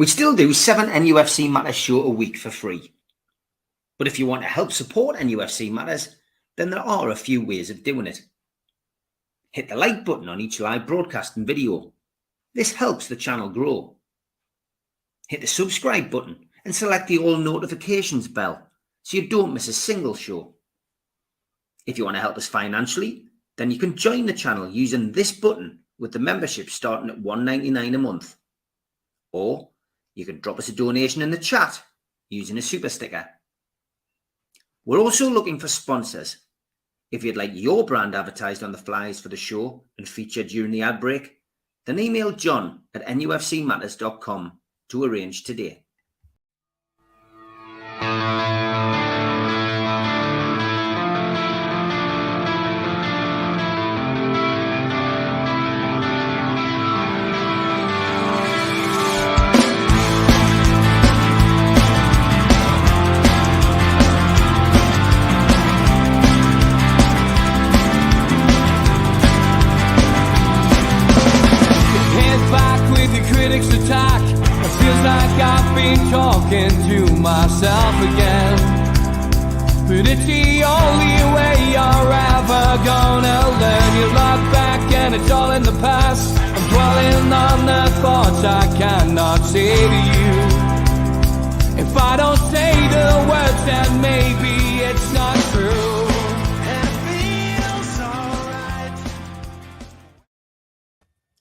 We still do 7 NUFC Matters show a week for free. But if you want to help support NUFC Matters, then there are a few ways of doing it. Hit the like button on each live broadcast and video. This helps the channel grow. Hit the subscribe button and select the all notifications bell so you don't miss a single show. If you want to help us financially, then you can join the channel using this button with the membership starting at $1.99 a month. Or you can drop us a donation in the chat using a super sticker. We're also looking for sponsors. If you'd like your brand advertised on the flyers for the show and featured during the ad break, then email John at nufcmatters.com to arrange today. Talking to myself again, but it's the only way you're ever gonna learn. You look back and it's all in the past. I'm dwelling on the thoughts I cannot say to you. If I don't say the words, then maybe it's not true.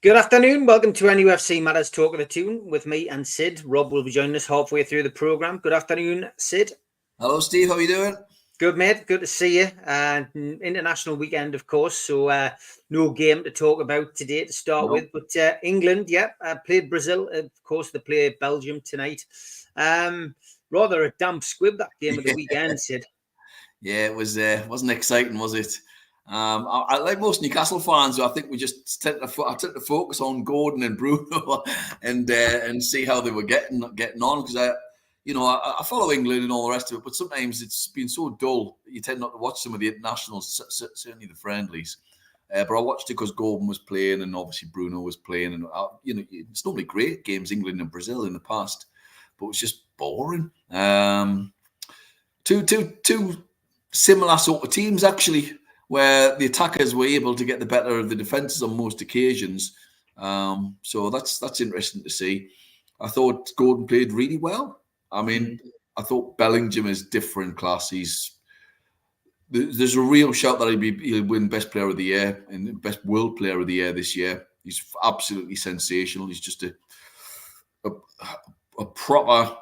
Good afternoon. Welcome to NUFC Matters Talk of the Toon with me and Sid. Rob will be joining us halfway through the programme. Good afternoon, Sid. Hello, Steve. How are you doing? Good, mate. Good to see you. International weekend, of course, so no game to talk about today to start with. But England, played Brazil. Of course, they play Belgium tonight. Rather a damp squib, that game of the weekend, Sid. Yeah, it was. Wasn't exciting, was it? I like most Newcastle fans, I think we just tend to focus on Gordon and Bruno and see how they were getting on, because I follow England and all the rest of it, but sometimes it's been so dull you tend not to watch some of the internationals, certainly the friendlies. But I watched it because Gordon was playing and obviously Bruno was playing, and it's normally great games, England and Brazil in the past, but it was just boring. Two similar sort of teams actually, where the attackers were able to get the better of the defences on most occasions. So that's interesting to see. I thought Gordon played really well. I mean, I thought Bellingham is different class. There's a real shout that he'll win Best Player of the Year and Best World Player of the Year this year. He's absolutely sensational. He's just a proper,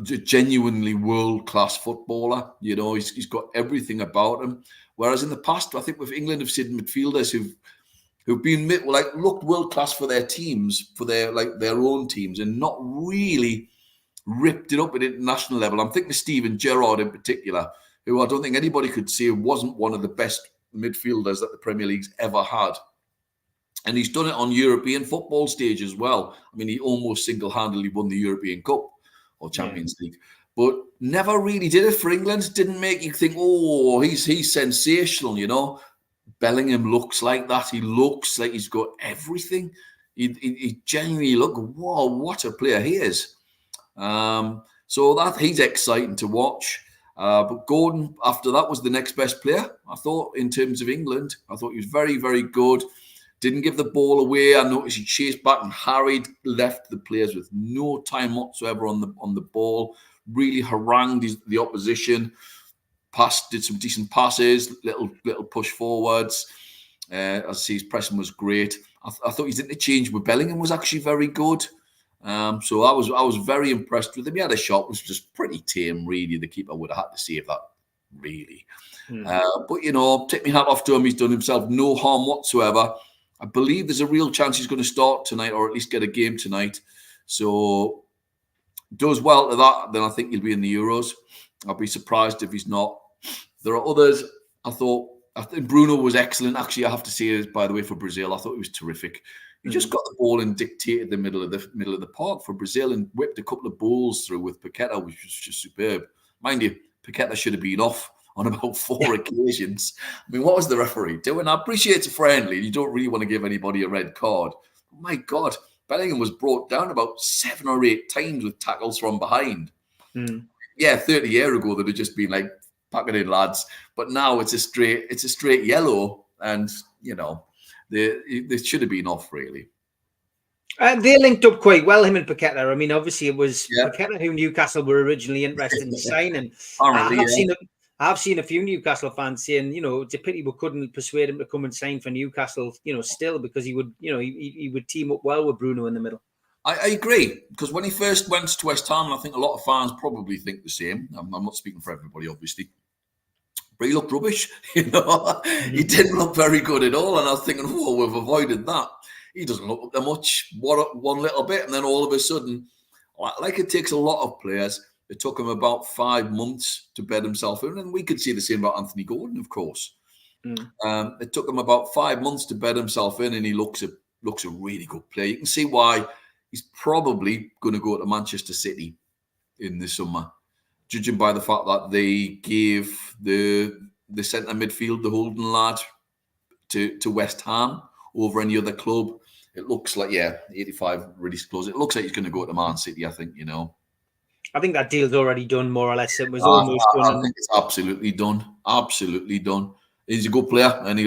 genuinely world-class footballer. He's got everything about him. Whereas in the past, I think with England have seen midfielders who've been looked world class for their teams, for their own teams, and not really ripped it up at international level. I'm thinking of Steven Gerrard in particular, who I don't think anybody could say wasn't one of the best midfielders that the Premier League's ever had. And he's done it on European football stage as well. I mean, he almost single-handedly won the European Cup or Champions League, but never really did it for England. Didn't make you think, oh, he's sensational, Bellingham looks like that. He looks like he's got everything. He genuinely whoa, what a player he is. So that he's exciting to watch. But Gordon, after that, was the next best player, I thought, in terms of England. I thought he was very, very good. Didn't give the ball away. I noticed he chased back and harried, left the players with no time whatsoever on the ball. Really harangued the opposition. Did some decent passes, little push forwards. I see his pressing was great. I thought his interchange with Bellingham was actually very good. So I was very impressed with him. He had a shot, it was just pretty tame, really. The keeper would have had to save that, really. But take my hat off to him. He's done himself no harm whatsoever. I believe there's a real chance he's going to start tonight, or at least get a game tonight. So does well to that, then I think he'll be in the Euros. I'll be surprised if he's not. There are others. I think Bruno was excellent. Actually, I have to say, by the way, for Brazil, I thought he was terrific. He just got the ball and dictated the middle of the park for Brazil and whipped a couple of balls through with Paqueta, which was just superb. Mind you, Paqueta should have been off on about 4 occasions. I mean, what was the referee doing? I appreciate it's a friendly. You don't really want to give anybody a red card. My God, Bellingham was brought down about 7 or 8 times with tackles from behind. Mm. Yeah, 30 years ago, they'd have just been like, pack it in, lads. But now it's a straight yellow, and they should have been off, really. They linked up quite well, him and Paqueta. I mean, obviously it was Yeah. Paqueta who Newcastle were originally interested in signing. Apparently, I've seen a few Newcastle fans saying, it's a pity we couldn't persuade him to come and sign for Newcastle, still, because he would, he would team up well with Bruno in the middle. I agree, because when he first went to West Ham, and I think a lot of fans probably think the same. I'm not speaking for everybody, obviously. But he looked rubbish, He didn't look very good at all. And I was thinking, we've avoided that. He doesn't look up that much, one little bit. And then all of a sudden, like it takes a lot of players, it took him about 5 months to bed himself in. And we could see the same about Anthony Gordon, of course. It took him about 5 months to bed himself in, and he looks a really good player. You can see why he's probably going to go to Manchester City in the summer, judging by the fact that they gave the centre midfield, the Holden lad, to West Ham over any other club. It looks like, 85 really close. It looks like he's going to go to Man City, I think, I think that deal's already done, more or less. It was almost done. I think it's absolutely done. Absolutely done. He's a good player, and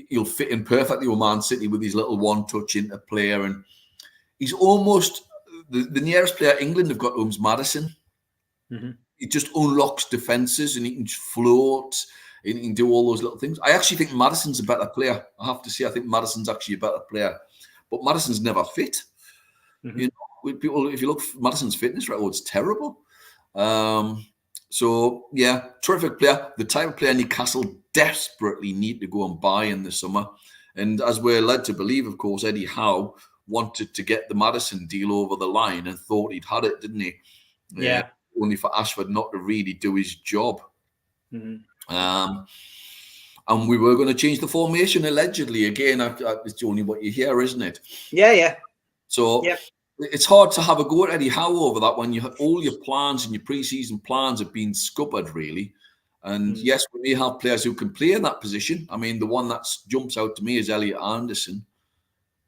he'll fit in perfectly with Man City with his little one-touch into player. And he's almost the nearest player England have got to him's Maddison. Mm-hmm. He just unlocks defences, and he can float, and he can do all those little things. I actually think Maddison's a better player. I have to say, I think Maddison's actually a better player. But Maddison's never fit. Mm-hmm. People, if you look, Maddison's fitness record's terrible. Terrific player. The type of player Newcastle desperately need to go and buy in the summer. And as we're led to believe, of course, Eddie Howe wanted to get the Maddison deal over the line and thought he'd had it, didn't he? Yeah. Only for Ashford not to really do his job. Mm-hmm. And we were going to change the formation, allegedly. Again, it's only what you hear, isn't it? Yeah. So it's hard to have a go at Eddie Howe over that when you have all your plans and your pre-season plans have been scuppered, really. And yes, we may have players who can play in that position. I mean, the one that jumps out to me is Elliot Anderson.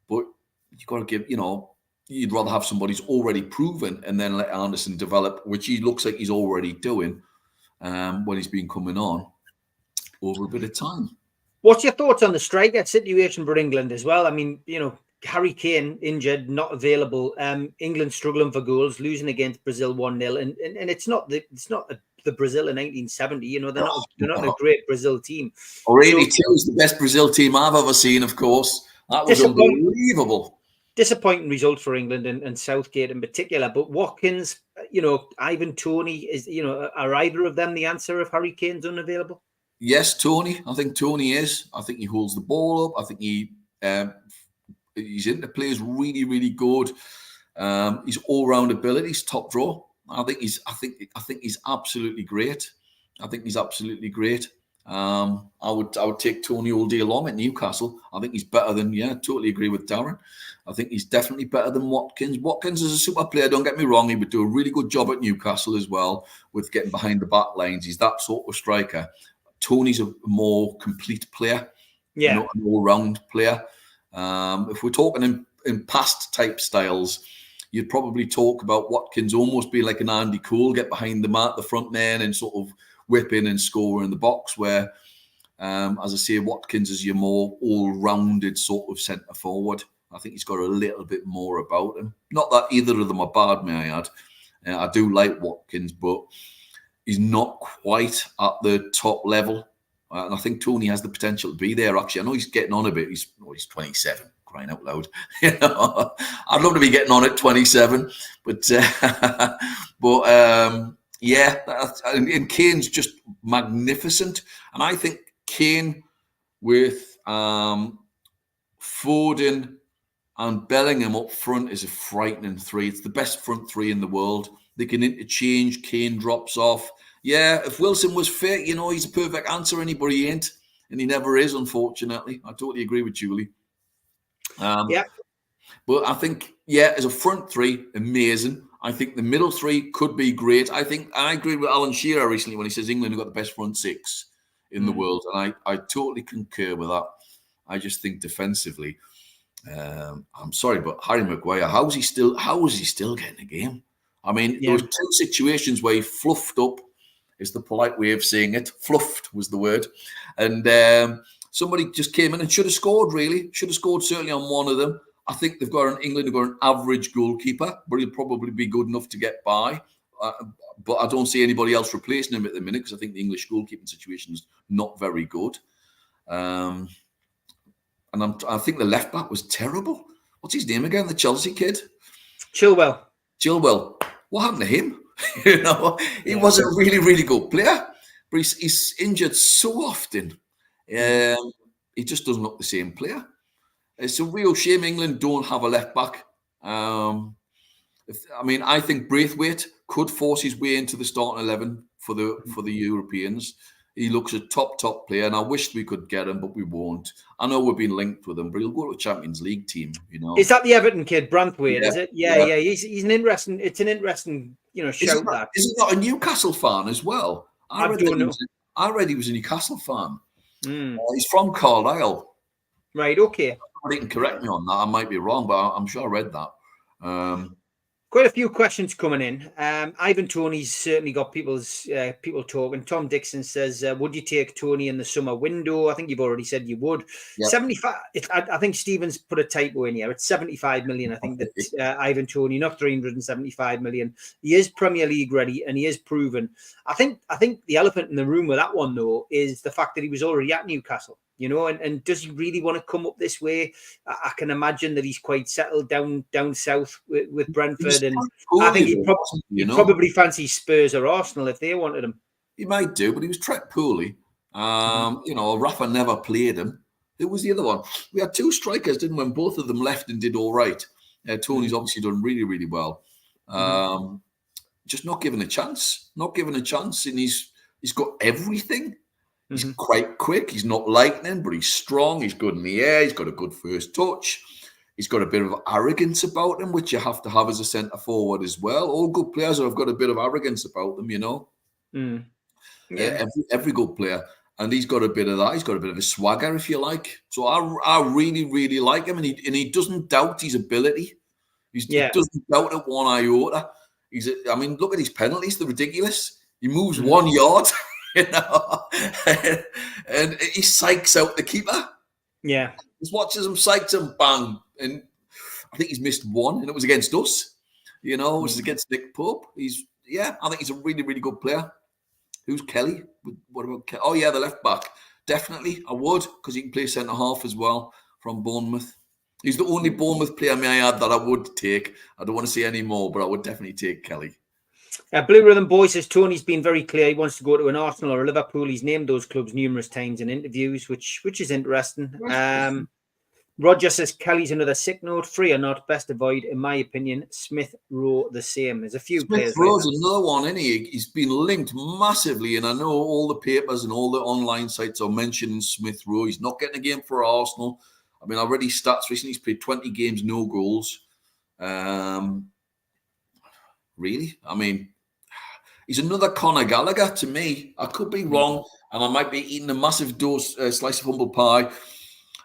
But you've got to give, you'd rather have somebody who's already proven and then let Anderson develop, which he looks like he's already doing when he's been coming on over a bit of time. What's your thoughts on the striker situation for England as well? I mean, Harry Kane injured, not available. England struggling for goals, losing against Brazil 1-0, and it's not the Brazil in 1970. They're not a great Brazil team. Or 82 is the best Brazil team I've ever seen. Of course, that was unbelievable. Disappointing result for England and Southgate in particular. But Watkins, Ivan Toney is, are either of them the answer if Harry Kane's unavailable? Yes, Toney. I think Toney is. I think he holds the ball up. I think his interplay is really, really good. His all-round abilities, top draw. I think he's absolutely great. I would take Toney all day long at Newcastle. I think he's better than, totally agree with Darren. I think he's definitely better than Watkins. Watkins is a super player, don't get me wrong. He would do a really good job at Newcastle as well with getting behind the back lines. He's that sort of striker. Toney's a more complete player, an all-round player. If we're talking in past type styles, you'd probably talk about Watkins almost being like an Andy Cole, get behind the front man and sort of whip in and score in the box, where, as I say, Watkins is your more all-rounded sort of centre forward. I think he's got a little bit more about him. Not that either of them are bad, may I add. I do like Watkins, but he's not quite at the top level. And I think Toney has the potential to be there, actually. I know he's getting on a bit. He's 27, crying out loud. I'd love to be getting on at 27. And Kane's just magnificent. And I think Kane with Foden and Bellingham up front is a frightening three. It's the best front three in the world. They can interchange. Kane drops off. Yeah, if Wilson was fit, he's a perfect answer, but he ain't. And he never is, unfortunately. I totally agree with Julie. But I think, as a front three, amazing. I think the middle three could be great. I agree with Alan Shearer recently when he says England have got the best front six in the world. And I totally concur with that. I just think defensively, I'm sorry, but Harry Maguire, how is he still getting a game? I mean, there was two situations where he fluffed up, is the polite way of saying it. Fluffed was the word. And somebody just came in and should have scored, really. Should have scored certainly on one of them. I think England have got an average goalkeeper, but he'll probably be good enough to get by. But I don't see anybody else replacing him at the minute because I think the English goalkeeping situation is not very good. And I think the left back was terrible. What's his name again? The Chelsea kid? Chilwell. What happened to him? He was a really, really good player, but he's injured so often. He just doesn't look the same player. It's a real shame England don't have a left back. I think Braithwaite could force his way into the starting 11 for the Europeans. He looks a top player, and I wished we could get him, but we won't. I know we've been linked with him, but he'll go to a Champions League team. Is that the Everton kid, Branthwaite? Is it? Yeah. He's an interesting. It's an interesting, shout that. Is he not a Newcastle fan as well? I read he was a Newcastle fan. He's from Carlisle. Right. Okay. Somebody can correct me on that. I might be wrong, but I'm sure I read that. Quite a few questions coming in. Ivan Toney's certainly got people talking. Tom Dixon says, would you take Toney in the summer window? I think you've already said you would. Yep. 75. I think Stephen's put a typo in here. It's 75 million. I think that Ivan Toney, not 375 million. He is Premier League ready and he is proven. I think the elephant in the room with that one, though, is the fact that he was already at Newcastle. And does he really want to come up this way? I can imagine that he's quite settled down south with Brentford, and I think he'd probably fancy Spurs or Arsenal if they wanted him. He might do, but he was treated poorly. Rafa never played him. Who was the other one? We had two strikers, didn't we? And both of them left and did all right. Tony's obviously done really, really well. Just not given a chance. And he's got everything. He's quite quick. He's not lightning, but he's strong. He's good in the air. He's got a good first touch. He's got a bit of arrogance about him, which you have to have as a centre forward as well. All good players have got a bit of arrogance about them, Every good player. And he's got a bit of that. He's got a bit of a swagger, if you like. So I really, really like him. And he doesn't doubt his ability. He doesn't doubt it one iota. Look at his penalties. They're ridiculous. He moves 1 yard. And he psychs out the keeper. Yeah. He watches him, psychs him, bang. And I think he's missed one, and it was against us. It was against Nick Pope. I think he's a really, really good player. Who's Kelly? What about Kelly? Oh, yeah, the left back. Definitely, I would, because he can play centre half as well from Bournemouth. He's the only Bournemouth player, may I add, that I would take. I don't want to say any more, but I would definitely take Kelly. Blue Rhythm Boy says Tony's been very clear. He wants to go to an Arsenal or a Liverpool. He's named those clubs numerous times in interviews, which is interesting. Roger says Kelly's another sick note. Free or not, best avoid, in my opinion. Smith Rowe the same. There's a few players. Smith Rowe's another one, isn't he? He's been linked massively, and I know all the papers and all the online sites are mentioning Smith Rowe. He's not getting a game for Arsenal. I read his stats recently. He's played 20 games, no goals. Really? He's another Conor Gallagher to me. I could be wrong, and I might be eating a massive slice of humble pie.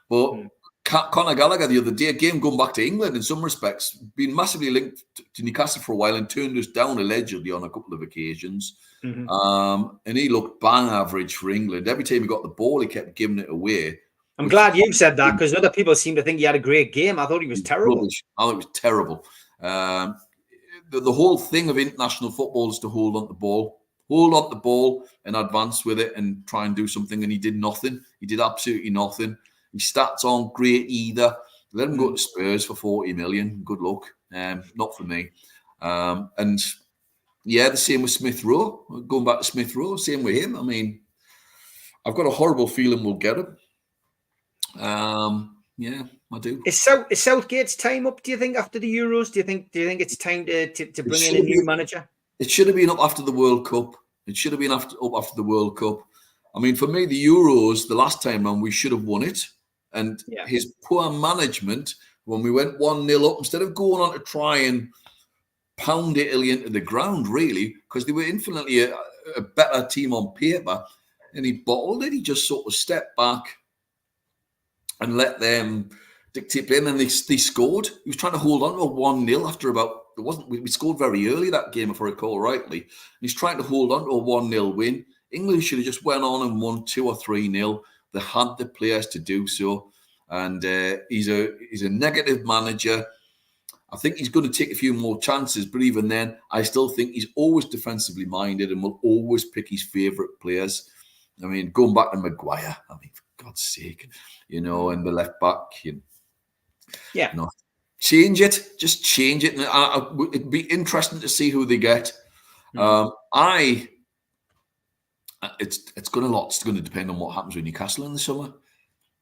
But Conor Gallagher the other day, again, going back to England in some respects, been massively linked to Newcastle for a while and turned us down allegedly on a couple of occasions. And he looked bang average for England. Every time he got the ball, he kept giving it away. I'm glad you said that, because other people seem to think he had a great game. I thought he was terrible. Rubbish. I thought it was terrible. The whole thing of international football is to hold on the ball and advance with it and try and do something. And he did nothing. He did absolutely nothing. His stats aren't great either. Let him go to Spurs for 40 million. Good luck. Not for me. The same with Smith Rowe. Going back to Smith Rowe, same with him. I've got a horrible feeling we'll get him. Yeah, I do. Is Southgate's time up, do you think, after the Euros? Do you think it's time to bring in a new manager? It should have been up after the World Cup. Up after the World Cup. For me, the Euros, the last time round, we should have won it. And his poor management, when we went 1-0 up, instead of going on to try and pound Italy into the ground, really, because they were infinitely a better team on paper, and he bottled it. He just sort of stepped back and let them dictate play, and then they scored. He was trying to hold on to a 1-0 after we scored very early that game, if I recall rightly. And he's trying to hold on to a 1-0 win. England should have just went on and won 2 or 3-0. They had the players to do so. And he's a negative manager. I think he's going to take a few more chances, but even then, I still think he's always defensively minded and will always pick his favourite players. I mean, going back to Maguire, I mean, for God's sake, and the left back, change it, just change it. And it'd be interesting to see who they get. It's going to depend on what happens with Newcastle in the summer,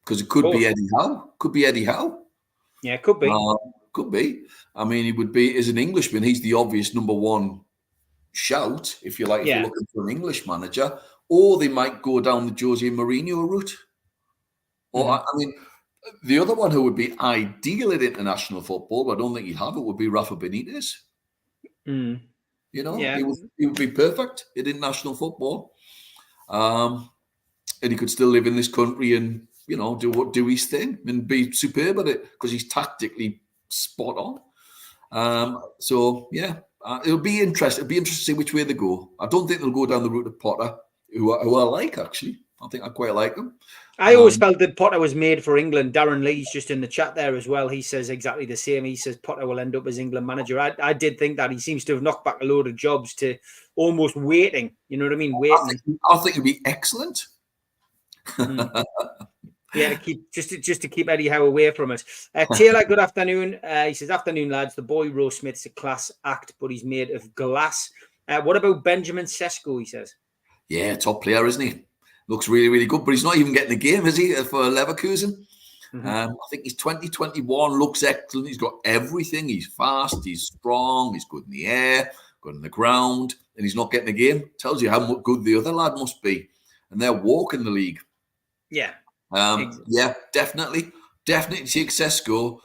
because it could be Eddie Howe. Yeah, it could be. Could be. I mean, he would be, as an Englishman, he's the obvious number one shout, if you like, if you're looking for an English manager. Or they might go down the Jose Mourinho route. Or, I mean, the other one who would be ideal at international football, but I don't think he'd have it, would be Rafa Benitez. He would be perfect at international football. And he could still live in this country and, do his thing and be superb at it, because he's tactically spot on. It'll be interesting. It'll be interesting to see which way they go. I don't think they'll go down the route of Potter, who I like, actually. I think I quite like him. I always felt that Potter was made for England. Darren Lee's just in the chat there as well. He says exactly the same. He says Potter will end up as England manager. I did think that. He seems to have knocked back a load of jobs to almost waiting. You know what I mean? Waiting. I think he'd be excellent. Yeah, to keep Eddie Howe away from it. Taylor, good afternoon. He says, "Afternoon, lads. The boy Rose Smith's a class act, but he's made of glass." What about Benjamin Sesko? He says, "Yeah, top player, isn't he? Looks really, really good, but he's not even getting the game, is he, for Leverkusen?" I think he's 2021. Looks excellent. He's got everything. He's fast. He's strong. He's good in the air, good on the ground, and he's not getting the game. Tells you how good the other lad must be, and they're walking the league. Yeah. Yeah, definitely take Sesko.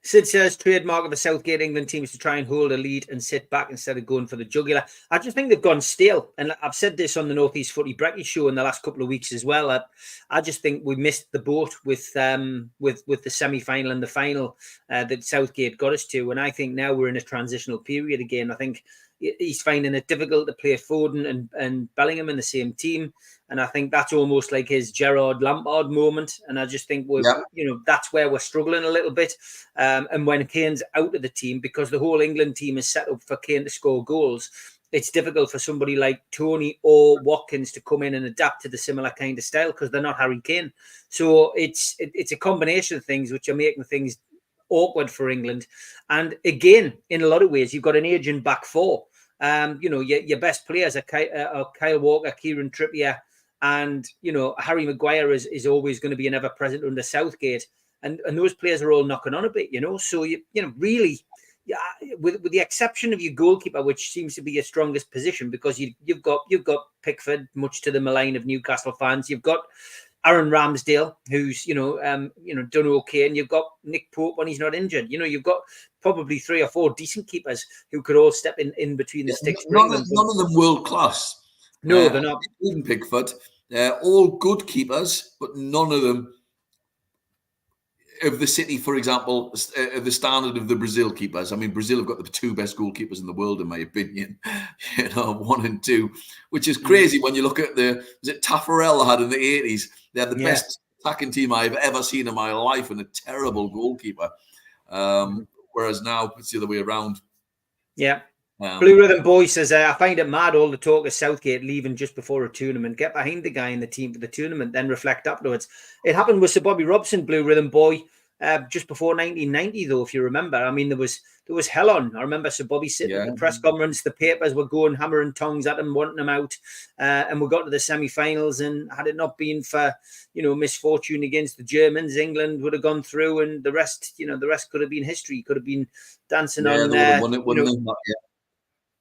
Sid says trademark of a Southgate England team is to try and hold a lead and sit back instead of going for the jugular. I just think they've gone stale, and I've said this on the Northeast Footy Brekkie show in the last couple of weeks as well. I just think we missed the boat with the semi-final and the final that Southgate got us to, and I think now we're in a transitional period again. I think he's finding it difficult to play Foden and Bellingham in the same team. And I think that's almost like his Gerrard Lampard moment. And I just think that's where we're struggling a little bit. And when Kane's out of the team, because the whole England team is set up for Kane to score goals, it's difficult for somebody like Tony or Watkins to come in and adapt to the similar kind of style, because they're not Harry Kane. So it's a combination of things which are making things awkward for England. And again, in a lot of ways, you've got an aging back four. Your best players are Kyle Walker, Kieran Trippier, and Harry Maguire is always going to be an ever present under Southgate, and those players are all knocking on a bit, So really, with the exception of your goalkeeper, which seems to be your strongest position, because you've got Pickford, much to the malign of Newcastle fans. You've got Aaron Ramsdale, who's done okay, and you've got Nick Pope when he's not injured. You've got probably 3 or 4 decent keepers who could all step in between the sticks. None of them world class. No, they're not. Even Pickford, all good keepers, but none of them of the City, for example, the standard of the Brazil keepers. I mean, Brazil have got the 2 best goalkeepers in the world, in my opinion. 1 and 2, which is crazy when you look at was it Taffarel had in the 80s? They're the best attacking team I've ever seen in my life, and a terrible goalkeeper. Whereas now it's the other way around. Yeah. Blue Rhythm Boy says, I find it mad all the talk of Southgate leaving just before a tournament. Get behind the guy in the team for the tournament, then reflect afterwards. It happened with Sir Bobby Robson, Blue Rhythm Boy, just before 1990, though, if you remember. I mean, there was hell on. I remember Sir Bobby sitting at the press conference. The papers were going hammer and tongs at him, wanting him out. And we got to the semi-finals, and had it not been for, misfortune against the Germans, England would have gone through, and the rest could have been history. Could have been dancing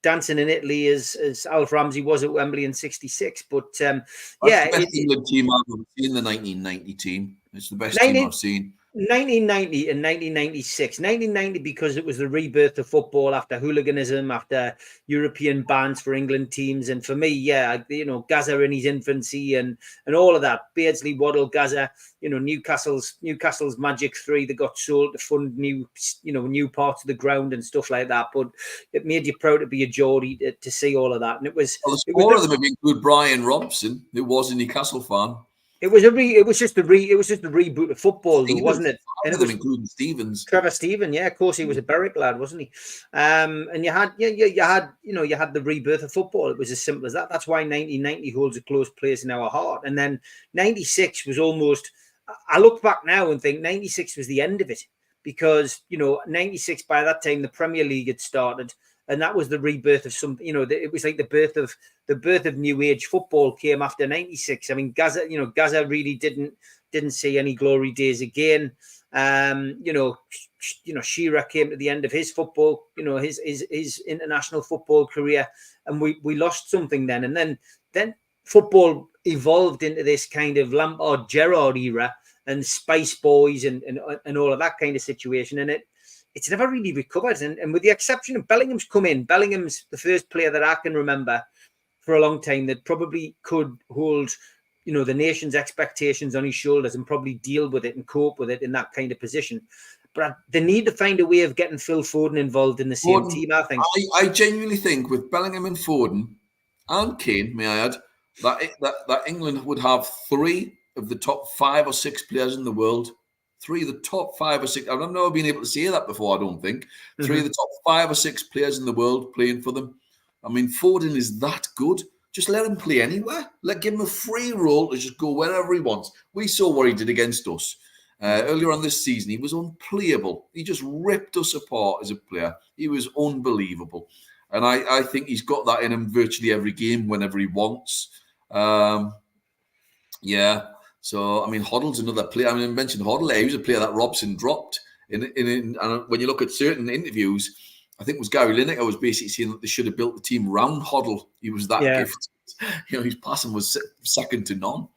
dancing in Italy as Alf Ramsey was at Wembley in '66. But the best England team I've ever seen, the 1990 team. It's the best team I've seen. 1990 and 1996. 1990 because it was the rebirth of football after hooliganism, after European bans for England teams. And for me, yeah, Gazza in his infancy and all of that. Beardsley, Waddle, Gazza, Newcastle's Magic 3 that got sold to fund new parts of the ground and stuff like that. But it made you proud to be a Geordie to see all of that. And it was... Well, four of them have included Brian Robson, who was a Newcastle fan. It was just the reboot of football, though, wasn't it? And it was including Stevens, Trevor Stephen. Yeah, of course, he was a Berwick lad, wasn't he? And you had the rebirth of football. It was as simple as that. That's why 1990 holds a close place in our heart. And then 96 was almost. I look back now and think 96 was the end of it, because 96 by that time the Premier League had started. And that was the rebirth of something, it was like the birth of new age football came after 96. I mean, Gazza really didn't see any glory days again. Shearer came to the end of his football, his international football career, and we lost something then. And then football evolved into this kind of Lampard Gerrard era and Spice Boys and all of that kind of situation. And it's never really recovered. And with the exception of Bellingham's come in, Bellingham's the first player that I can remember for a long time that probably could hold, the nation's expectations on his shoulders and probably deal with it and cope with it in that kind of position. But they need to find a way of getting Phil Foden involved in the same team, I think. I genuinely think with Bellingham and Foden and Kane, may I add, that England would have 3 of the top 5 or 6 players in the world. 3 of the top 5 or 6. I've never been able to say that before, I don't think. 3 of the top 5 or 6 players in the world playing for them. I mean, Foden is that good. Just let him play anywhere. Give him a free role to just go wherever he wants. We saw what he did against us earlier on this season. He was unplayable. He just ripped us apart as a player. He was unbelievable. And I think he's got that in him virtually every game whenever he wants. Yeah. So, I mean, Hoddle's another player. I mean, I mentioned Hoddle. He was a player that Robson dropped. And when you look at certain interviews, I think it was Gary Lineker was basically saying that they should have built the team around Hoddle. He was that gifted. His passing was second to none.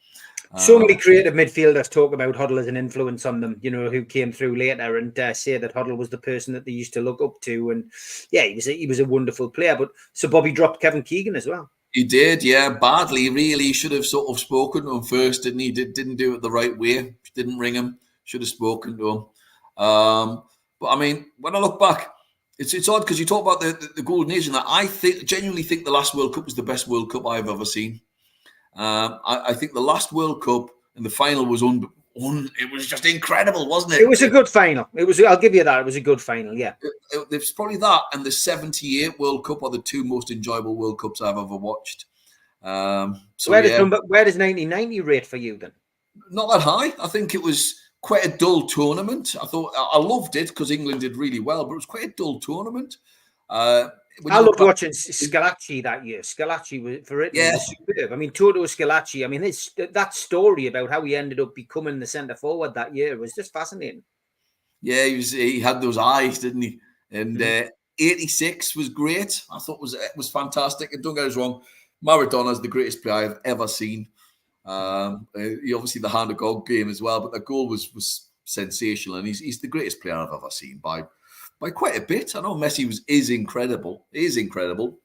So many creative midfielders talk about Hoddle as an influence on them, who came through later and say that Hoddle was the person that they used to look up to. And yeah, he was a wonderful player. But so Bobby dropped Kevin Keegan as well. He did, yeah, badly. Really should have sort of spoken to him first, didn't he? Didn't do it the right way. Didn't ring him. Should have spoken to him. But I mean, when I look back, it's odd because you talk about the Golden Age, and that I genuinely think the last World Cup was the best World Cup I've ever seen. I think the last World Cup and the final was it was just incredible, wasn't it? It was a good final. I'll give you that. It was a good final, yeah. It's probably that and the 78 World Cup are the 2 most enjoyable World Cups I've ever watched. So where does 1990 rate for you then? Not that high. I think it was quite a dull tournament. I loved it because England did really well, but it was quite a dull tournament. I loved watching Scalacci that year. Scalacci was superb. I mean, Toto Scalacci. I mean, that story about how he ended up becoming the centre forward that year was just fascinating. Yeah, he had those eyes, didn't he? And 86 was great. I thought it was fantastic. And don't get us wrong, Maradona's the greatest player I've ever seen. He obviously the hand of God game as well, but the goal was sensational, and he's the greatest player I've ever seen by quite a bit. I know Messi is incredible. He is incredible.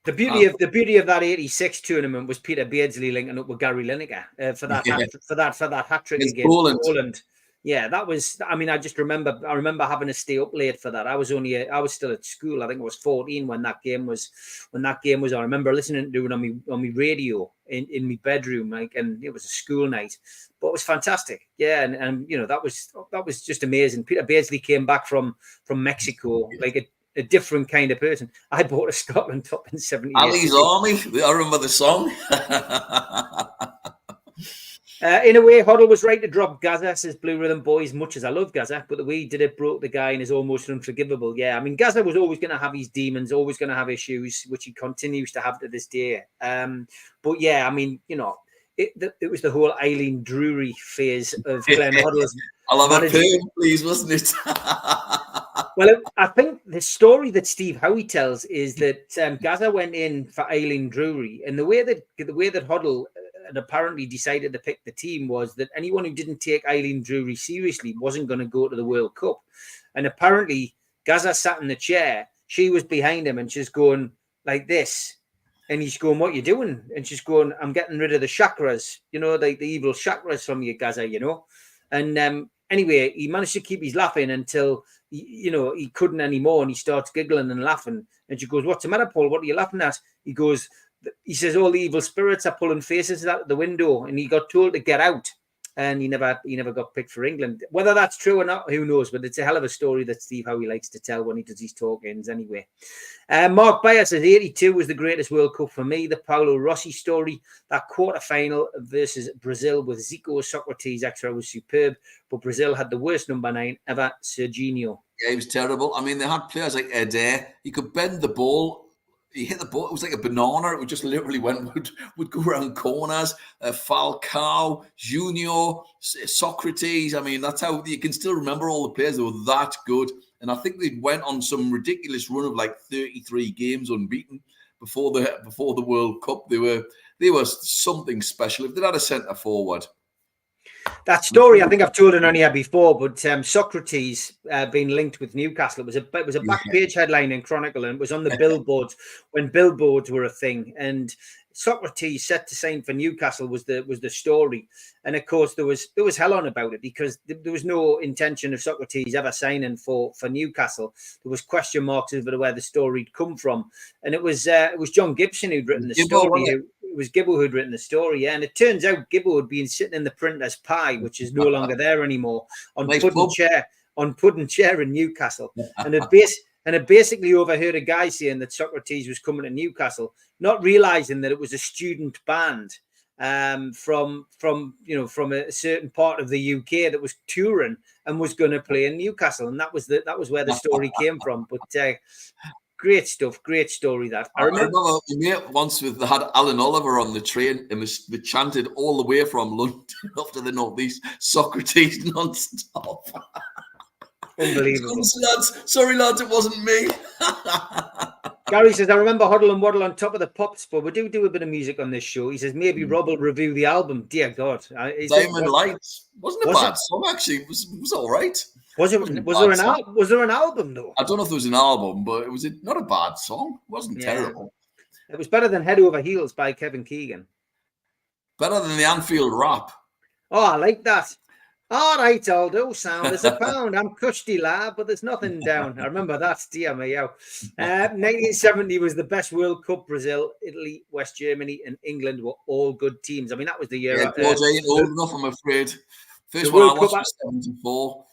The beauty of that 86 tournament was Peter Beardsley linking up with Gary Lineker for that hat trick against Poland. Yeah, that was. I mean, I remember having to stay up late for that. I was still at school. I think I was 14 when that game was on. I remember listening to it on my radio in my bedroom, and it was a school night. But it was fantastic. Yeah, and that was just amazing. Peter Beardsley came back from Mexico like a different kind of person. I bought a Scotland top in 78. Ali's Army. I remember the song. In a way, Hoddle was right to drop Gazza, says Blue Rhythm Boys, much as I love Gazza, but the way he did it broke the guy and is almost unforgivable. Yeah, I mean, Gazza was always going to have his demons, always going to have issues, which he continues to have to this day. But yeah, I mean, it was the whole Eileen Drury phase of Glenn Hoddle's. I love that term, please, wasn't it? Well, I think the story that Steve Howie tells is that Gazza went in for Eileen Drury, and the way that Hoddle had apparently decided to pick the team was that anyone who didn't take Eileen Drury seriously wasn't going to go to the World Cup. And apparently, Gaza sat in the chair. She was behind him and she's going like this. And he's going, what are you doing? And she's going, I'm getting rid of the chakras, like the evil chakras from you, Gaza, And anyway, he managed to keep his laughing until, he couldn't anymore. And he starts giggling and laughing. And she goes, what's the matter, Paul? What are you laughing at? He says, all the evil spirits are pulling faces out the window. And he got told to get out. And he never got picked for England. Whether that's true or not, who knows? But it's a hell of a story that Steve Howe likes to tell when he does his talk-ins anyway. Mark Bayer says 82 was the greatest World Cup for me. The Paolo Rossi story, that quarter-final versus Brazil with Zico, Socrates extra was superb. But Brazil had the worst number 9 ever, Serginho. Yeah, he was terrible. I mean, they had players like Eder. He could bend the ball. He hit the ball. It was like a banana. It would just literally would go around corners. Falcao, Junior, Socrates. I mean, that's how you can still remember all the players. They were that good. And I think they went on some ridiculous run of like 33 games unbeaten before the World Cup. They were something special. If they had a centre forward. That story, I think I've told it on here before, but Socrates being linked with Newcastle. It was a back page headline in Chronicle, and it was on the billboards when billboards were a thing. And Socrates set to sign for Newcastle was the story. And of course, there was hell on about it because there was no intention of Socrates ever signing for Newcastle. There was question marks over where the story'd come from, and it was John Gibson who'd written the story. It was Gibbo who'd written the story, yeah. And it turns out Gibbo had been sitting in the printer's pie, which is no longer there anymore, on Pudding Chair in Newcastle, and it basically overheard a guy saying that Socrates was coming to Newcastle, not realizing that it was a student band from a certain part of the UK that was touring and was going to play in Newcastle, and that was where the story came from. But great stuff, great story. That I remember once they had Alan Oliver on the train, and they chanted all the way from London up to the northeast, Socrates non-stop. Unbelievable. Sorry, lads, it wasn't me. Gary says, I remember Huddle and Waddle on top of the pops, but we do a bit of music on this show. He says, maybe Rob will review the album. Dear God. Diamond Lights. Wasn't a bad song, actually. It was all right. Was there an album, though? I don't know if there was an album, but it was not a bad song. It wasn't terrible. It was better than Head Over Heels by Kevin Keegan. Better than the Anfield Rap. Oh, I like that. All right, Aldo, sound is a pound. I'm cushy, lad, but there's nothing down. I remember that, dear me. 1970 was the best World Cup. Brazil, Italy, West Germany, and England were all good teams. I mean, that was the year. Yeah, George ain't old enough, I'm afraid. First one I watched was 74.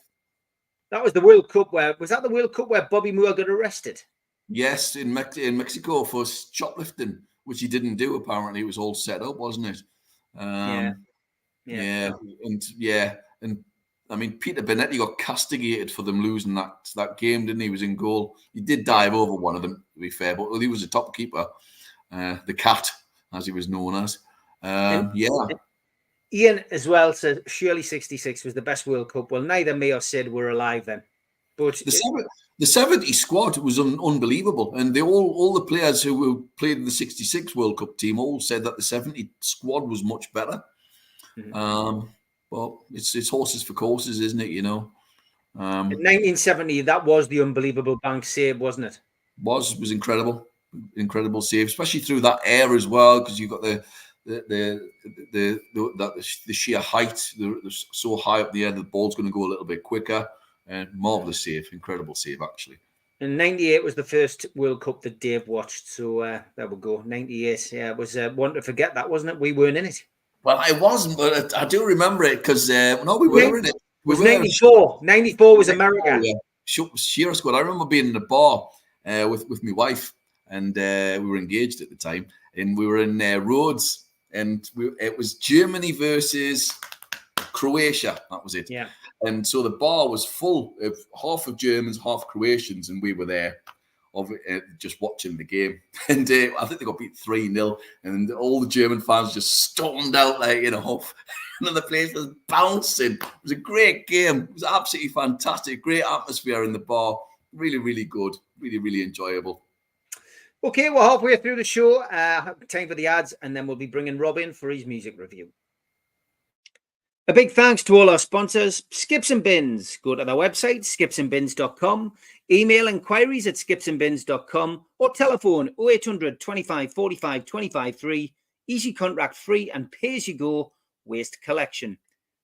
That was the World Cup was that the World Cup where Bobby Moore got arrested? Yes, in Mexico for shoplifting, which he didn't do, apparently. It was all set up, wasn't it? And I mean, Peter Benetti got castigated for them losing that game, didn't he? He was in goal. He did dive over one of them, to be fair, but he was a top keeper, the Cat, as he was known as. Ian as well said, surely 66 was the best World Cup. Well, neither me or Sid were alive then. But the 70 squad was unbelievable. And all the players who played in the 66 World Cup team all said that the 70 squad was much better. Mm-hmm. Well, it's horses for courses, isn't it? In 1970, that was the unbelievable bank save, wasn't it? Was incredible save, especially through that air as well, because you got the sheer height. They're so high up the air, the ball's going to go a little bit quicker. And marvelous save, incredible save actually. And 98 was the first World Cup that Dave watched. So there we go. 98, yeah, it was one to forget that, wasn't it? We weren't in it. Well, I wasn't, but I do remember it because we were in it. It was 94. 94 was America. Yeah. Shearer squad. I remember being in the bar with my wife, and we were engaged at the time, and we were in Rhodes, and it was Germany versus Croatia. That was it. Yeah. And so the bar was full of half of Germans, half Croatians, and we were there just watching the game. And I think they got beat 3-0, and all the German fans just stormed out and the place was bouncing. It was a great game. It was absolutely fantastic. Great atmosphere in the bar. Really, really good. Really, really enjoyable. Okay, we're halfway through the show. Time for the ads, and then we'll be bringing Rob in for his music review. A big thanks to all our sponsors, Skips and Bins. Go to their website, skipsandbins.com, email inquiries at skipsandbins.com, or telephone 0800 25 45 25 3, easy contract free and pay as you go waste collection.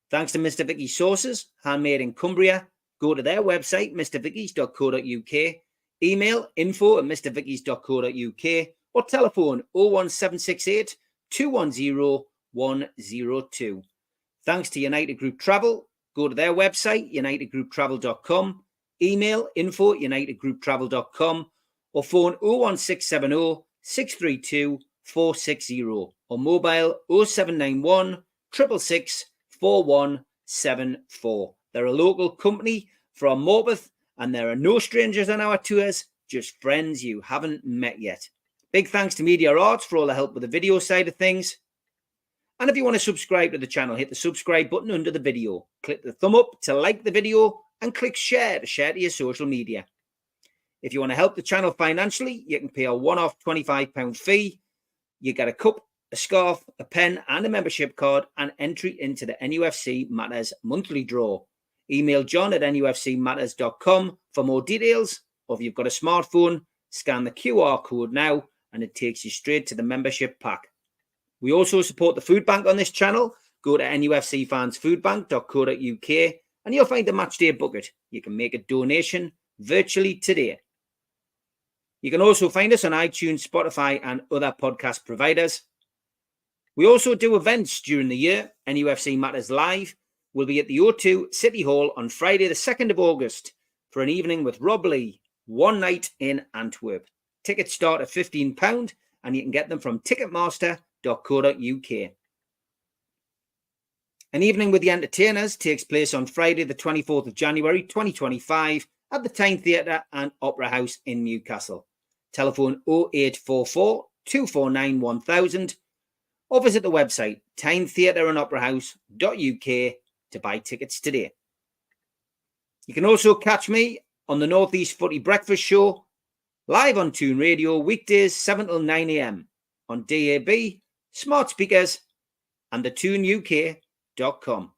Thanks to Mr. Vicky's Sauces, handmade in Cumbria. Go to their website, mrvickies.co.uk, email info@mrvickies.co.uk, or telephone 01768 210 102. Thanks to United Group Travel. Go to their website, unitedgrouptravel.com, email info@unitedgrouptravel.com, or phone 01670 632 460, or mobile 0791 666 4174. They're a local company from Morpeth, and there are no strangers on our tours, just friends you haven't met yet. Big thanks to Media Arts for all the help with the video side of things. And if you want to subscribe to the channel, hit the subscribe button under the video. Click the thumb up to like the video and click share to share to your social media. If you want to help the channel financially, you can pay a one-off £25 fee. You get a cup, a scarf, a pen and a membership card and entry into the NUFC Matters monthly draw. Email john@nufcmatters.com for more details, or if you've got a smartphone, scan the QR code now and it takes you straight to the membership pack. We also support the food bank on this channel. Go to nufcfansfoodbank.co.uk and you'll find the matchday bucket. You can make a donation virtually today. You can also find us on iTunes, Spotify and other podcast providers. We also do events during the year. NUFC Matters Live will be at the O2 City Hall on Friday the 2nd of August for an evening with Rob Lee, one night in Antwerp. Tickets start at £15 and you can get them from ticketmaster.co.uk. An evening with the entertainers takes place on Friday the 24th of January 2025 at the Tyne Theatre and Opera House in Newcastle. Telephone 0844 249 1000 or visit the website tynetheatreandoperahouse.uk to buy tickets today. You can also catch me on the North East Footy Breakfast Show live on Toon Radio weekdays 7 till 9 a.m. on DAB, smart speakers and the toonuk.com.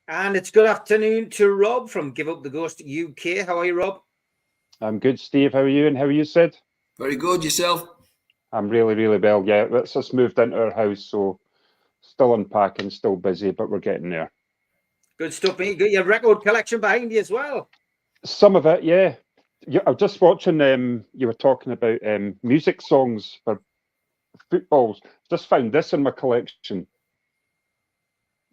And it's good afternoon to Rob from Give Up the Ghost UK. How are you, Rob? I'm good, Steve. How are you? And how are you, Sid? Very good. Yourself? I'm really, really well. Yeah, it's just moved into our house, so still unpacking, still busy, but we're getting there. Good stuff, mate. You got your record collection behind you as well. Some of it, yeah. I was just watching, you were talking about music songs for footballs. Just found this in my collection.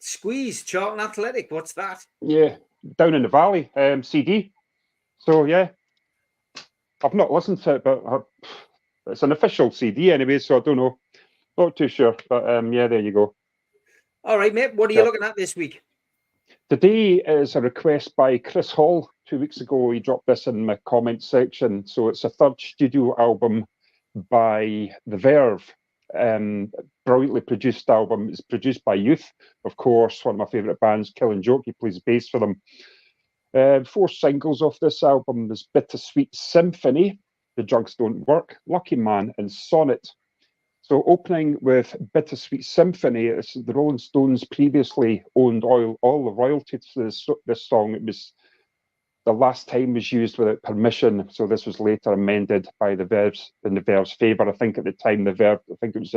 Squeeze, Charlton Athletic. What's that? Yeah, Down in the Valley, CD. So, yeah. I've not listened to it, but it's an official CD anyway, so I don't know. Not too sure, but yeah, there you go. All right, mate. What are you looking at this week? Today is a request by Chris Hall. 2 weeks ago, he dropped this in my comment section. So it's a third studio album by the Verve. Brilliantly produced album. It's produced by Youth, of course, one of my favourite bands, Killing Joke. He plays bass for them. 4 singles off this album. There's Bittersweet Symphony, The Drugs Don't Work, Lucky Man, and Sonnet. So opening with Bittersweet Symphony, it's the Rolling Stones previously owned all the royalties to this song. It was the last time was used without permission, so this was later amended by the Verve's in the Verve's favour. I think at the time the Verve, I think it was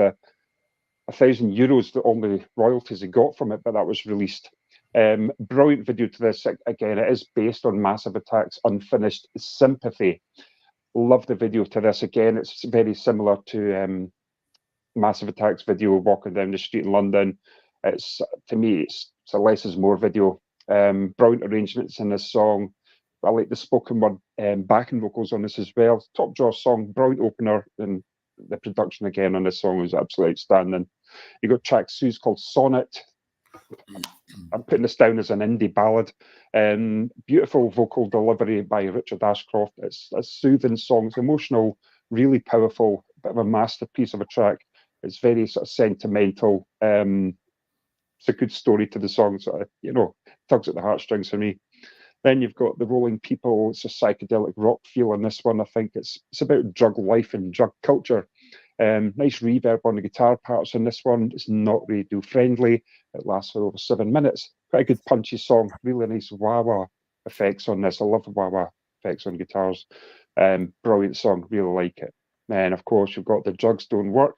€1,000 the only royalties they got from it, but that was released. Brilliant video to this. Again, it is based on Massive Attack's Unfinished Sympathy. Love the video to this. Again, it's very similar to Massive Attack's video Walking Down the Street in London. To me, it's a less is more video. Brilliant arrangements in this song. I like the spoken word backing vocals on this as well. Top draw song, brilliant opener, and the production again on this song was absolutely outstanding. You got track 2 called Sonnet. I'm putting this down as an indie ballad. Beautiful vocal delivery by Richard Ashcroft. It's a soothing song. It's emotional, really powerful, bit of a masterpiece of a track. It's very sort of sentimental. It's a good story to the song. So, tugs at the heartstrings for me. Then you've got The Rolling People. It's a psychedelic rock feel on this one. I think it's about drug life and drug culture. Nice reverb on the guitar parts on this one. It's not radio friendly. It lasts for over 7 minutes. Quite a good punchy song. Really nice wah-wah effects on this. I love the wah-wah effects on guitars. Brilliant song. Really like it. And of course, you've got The Drugs Don't Work.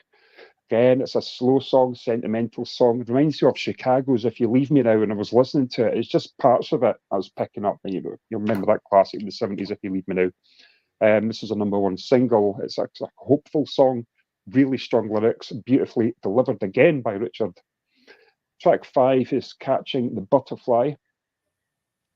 Again, it's a slow song, sentimental song. It reminds you of Chicago's If You Leave Me Now, and I was listening to it. It's just parts of it I was picking up. And you'll remember that classic in the 70s, If You Leave Me Now. This is a #1 single. It's a hopeful song, really strong lyrics, beautifully delivered again by Richard. Track 5 is Catching the Butterfly.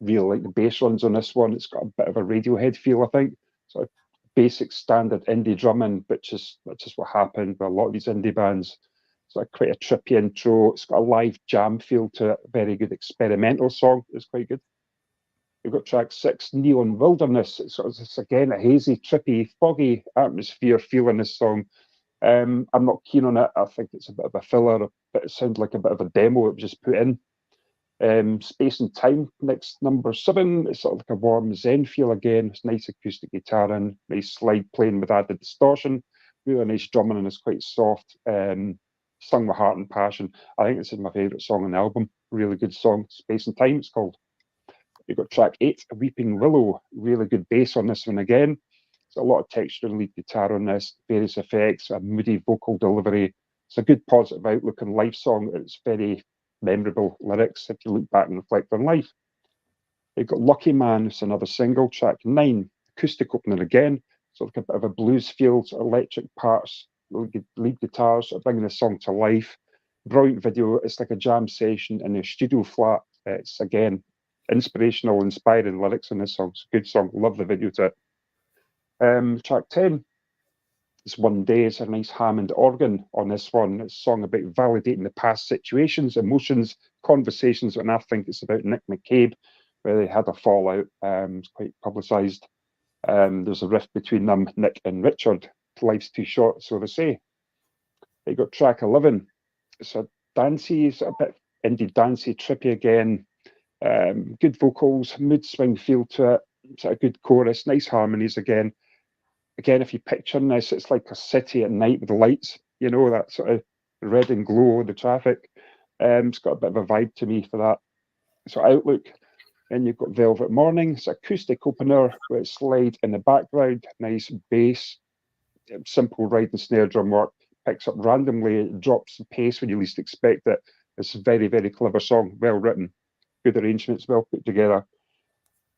Really like the bass runs on this one. It's got a bit of a Radiohead feel, I think. So basic standard indie drumming, which is what happened with a lot of these indie bands. It's quite a trippy intro. It's got a live jam feel to it. Very good experimental song. It's quite good. You've got track 6, Neon Wilderness. It's again a hazy, trippy, foggy atmosphere feel in this song. I'm not keen on it. I think it's a bit of a filler, but it sounds like a bit of a demo it was just put in. Space and Time, next #7. It's sort of like a warm Zen feel again. It's nice acoustic guitar and nice slide playing with added distortion. Really nice drumming, and it's quite soft. Sung with heart and passion. I think this is my favourite song on the album. Really good song. Space and Time, it's called. You've got track 8, Weeping Willow. Really good bass on this one again. There's a lot of texture and lead guitar on this, various effects, a moody vocal delivery. It's a good positive outlook and life song. It's very memorable lyrics if you look back and reflect on life. You've got Lucky Man. It's another single, track 9, acoustic opener again. So like a bit of a blues feel, electric parts, lead guitars, bringing the song to life. Brilliant video. It's like a jam session in a studio flat. It's again inspirational, inspiring lyrics in this song. It's a good song. Love the video to it. Track 10 is One Day. It's a nice Hammond organ on this one. It's a song about validating the past situations, emotions, conversations, and I think it's about Nick McCabe, where they had a fallout. It's quite publicised. There's a rift between them, Nick and Richard. Life's too short, so they say. You got track 11. It's a dancey, it's a bit indie dancey, trippy again. Good vocals, mood swing feel to it. It's a good chorus, nice harmonies again. Again, if you picture this, it's like a city at night with the lights, that sort of red and glow, the traffic. It's got a bit of a vibe to me for that. So outlook. Then you've got Velvet Morning. It's acoustic opener with slide in the background, nice bass, simple ride and snare drum work. Picks up randomly, it drops the pace when you least expect it. It's a very, very clever song, well written, good arrangements, well put together.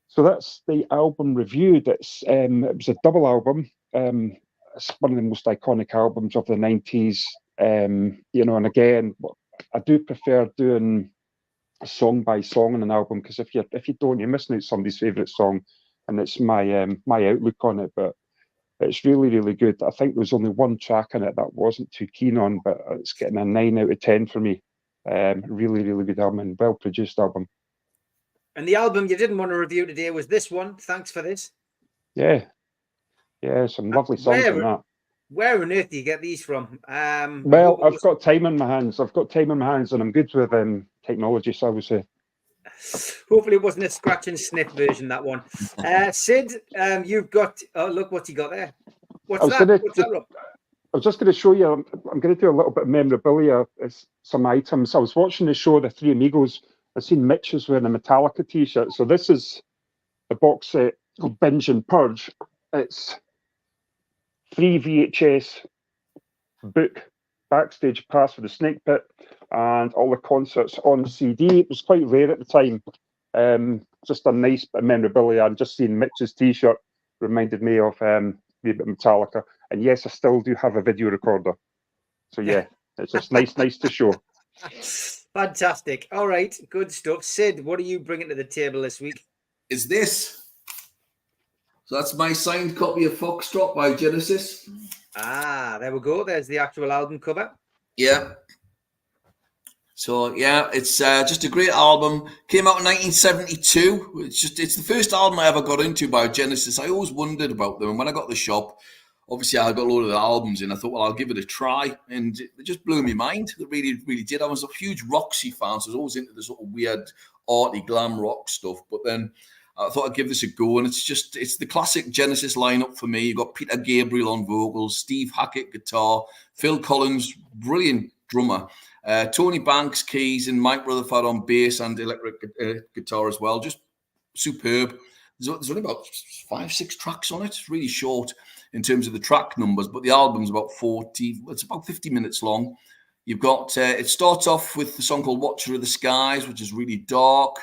So that's the album reviewed. It was a double album. It's one of the most iconic albums of the 90s. And again, I do prefer doing song by song on an album, because if you don't, you're missing out somebody's favourite song, and it's my outlook on it. But it's really, really good. I think there was only one track in it that I wasn't too keen on, but it's getting a 9 out of 10 for me. Really, really good album and well produced album. And the album you didn't want to review today was this one. Thanks for this. Yeah, some lovely songs on that. Where on earth do you get these from? Well, I've got time in my hands. And I'm good with technology, so I would say. Hopefully it wasn't a scratch and sniff version, that one. Sid, you've got... Oh, look what you got there. What's that, Rob? I was just going to show you, I'm going to do a little bit of memorabilia, some items. I was watching the show, The Three Amigos. I've seen Mitch was wearing a Metallica t-shirt. So this is a box set called Binge and Purge. It's 3 VHS book, backstage pass for the Snake Pit, and all the concerts on CD. It was quite rare at the time. Just a nice bit of memorabilia. And just seeing Mitch's t-shirt reminded me of Metallica. And yes, I still do have a video recorder. So yeah, it's just nice to show. Fantastic. All right, good stuff. Sid, what are you bringing to the table this week? Is this So that's my signed copy of Foxtrot by Genesis. Ah, there we go. There's the actual album cover. Yeah. So yeah, it's just a great album. Came out in 1972. It's the first album I ever got into by Genesis. I always wondered about them, and when I got the shop, obviously I got a load of the albums in. I thought, well, I'll give it a try, and it just blew my mind. It really, really did. I was a huge Roxy fan, so I was always into the sort of weird, arty glam rock stuff. But then I thought I'd give this a go, and it's the classic Genesis lineup for me. You've got Peter Gabriel on vocals, Steve Hackett guitar, Phil Collins, brilliant drummer, Tony Banks keys, and Mike Rutherford on bass and electric guitar as well. Just superb. There's only about 5-6 tracks on it. It's really short in terms of the track numbers, but the album's about 50 minutes long. You've got, it starts off with the song called Watcher of the Skies, which is really dark.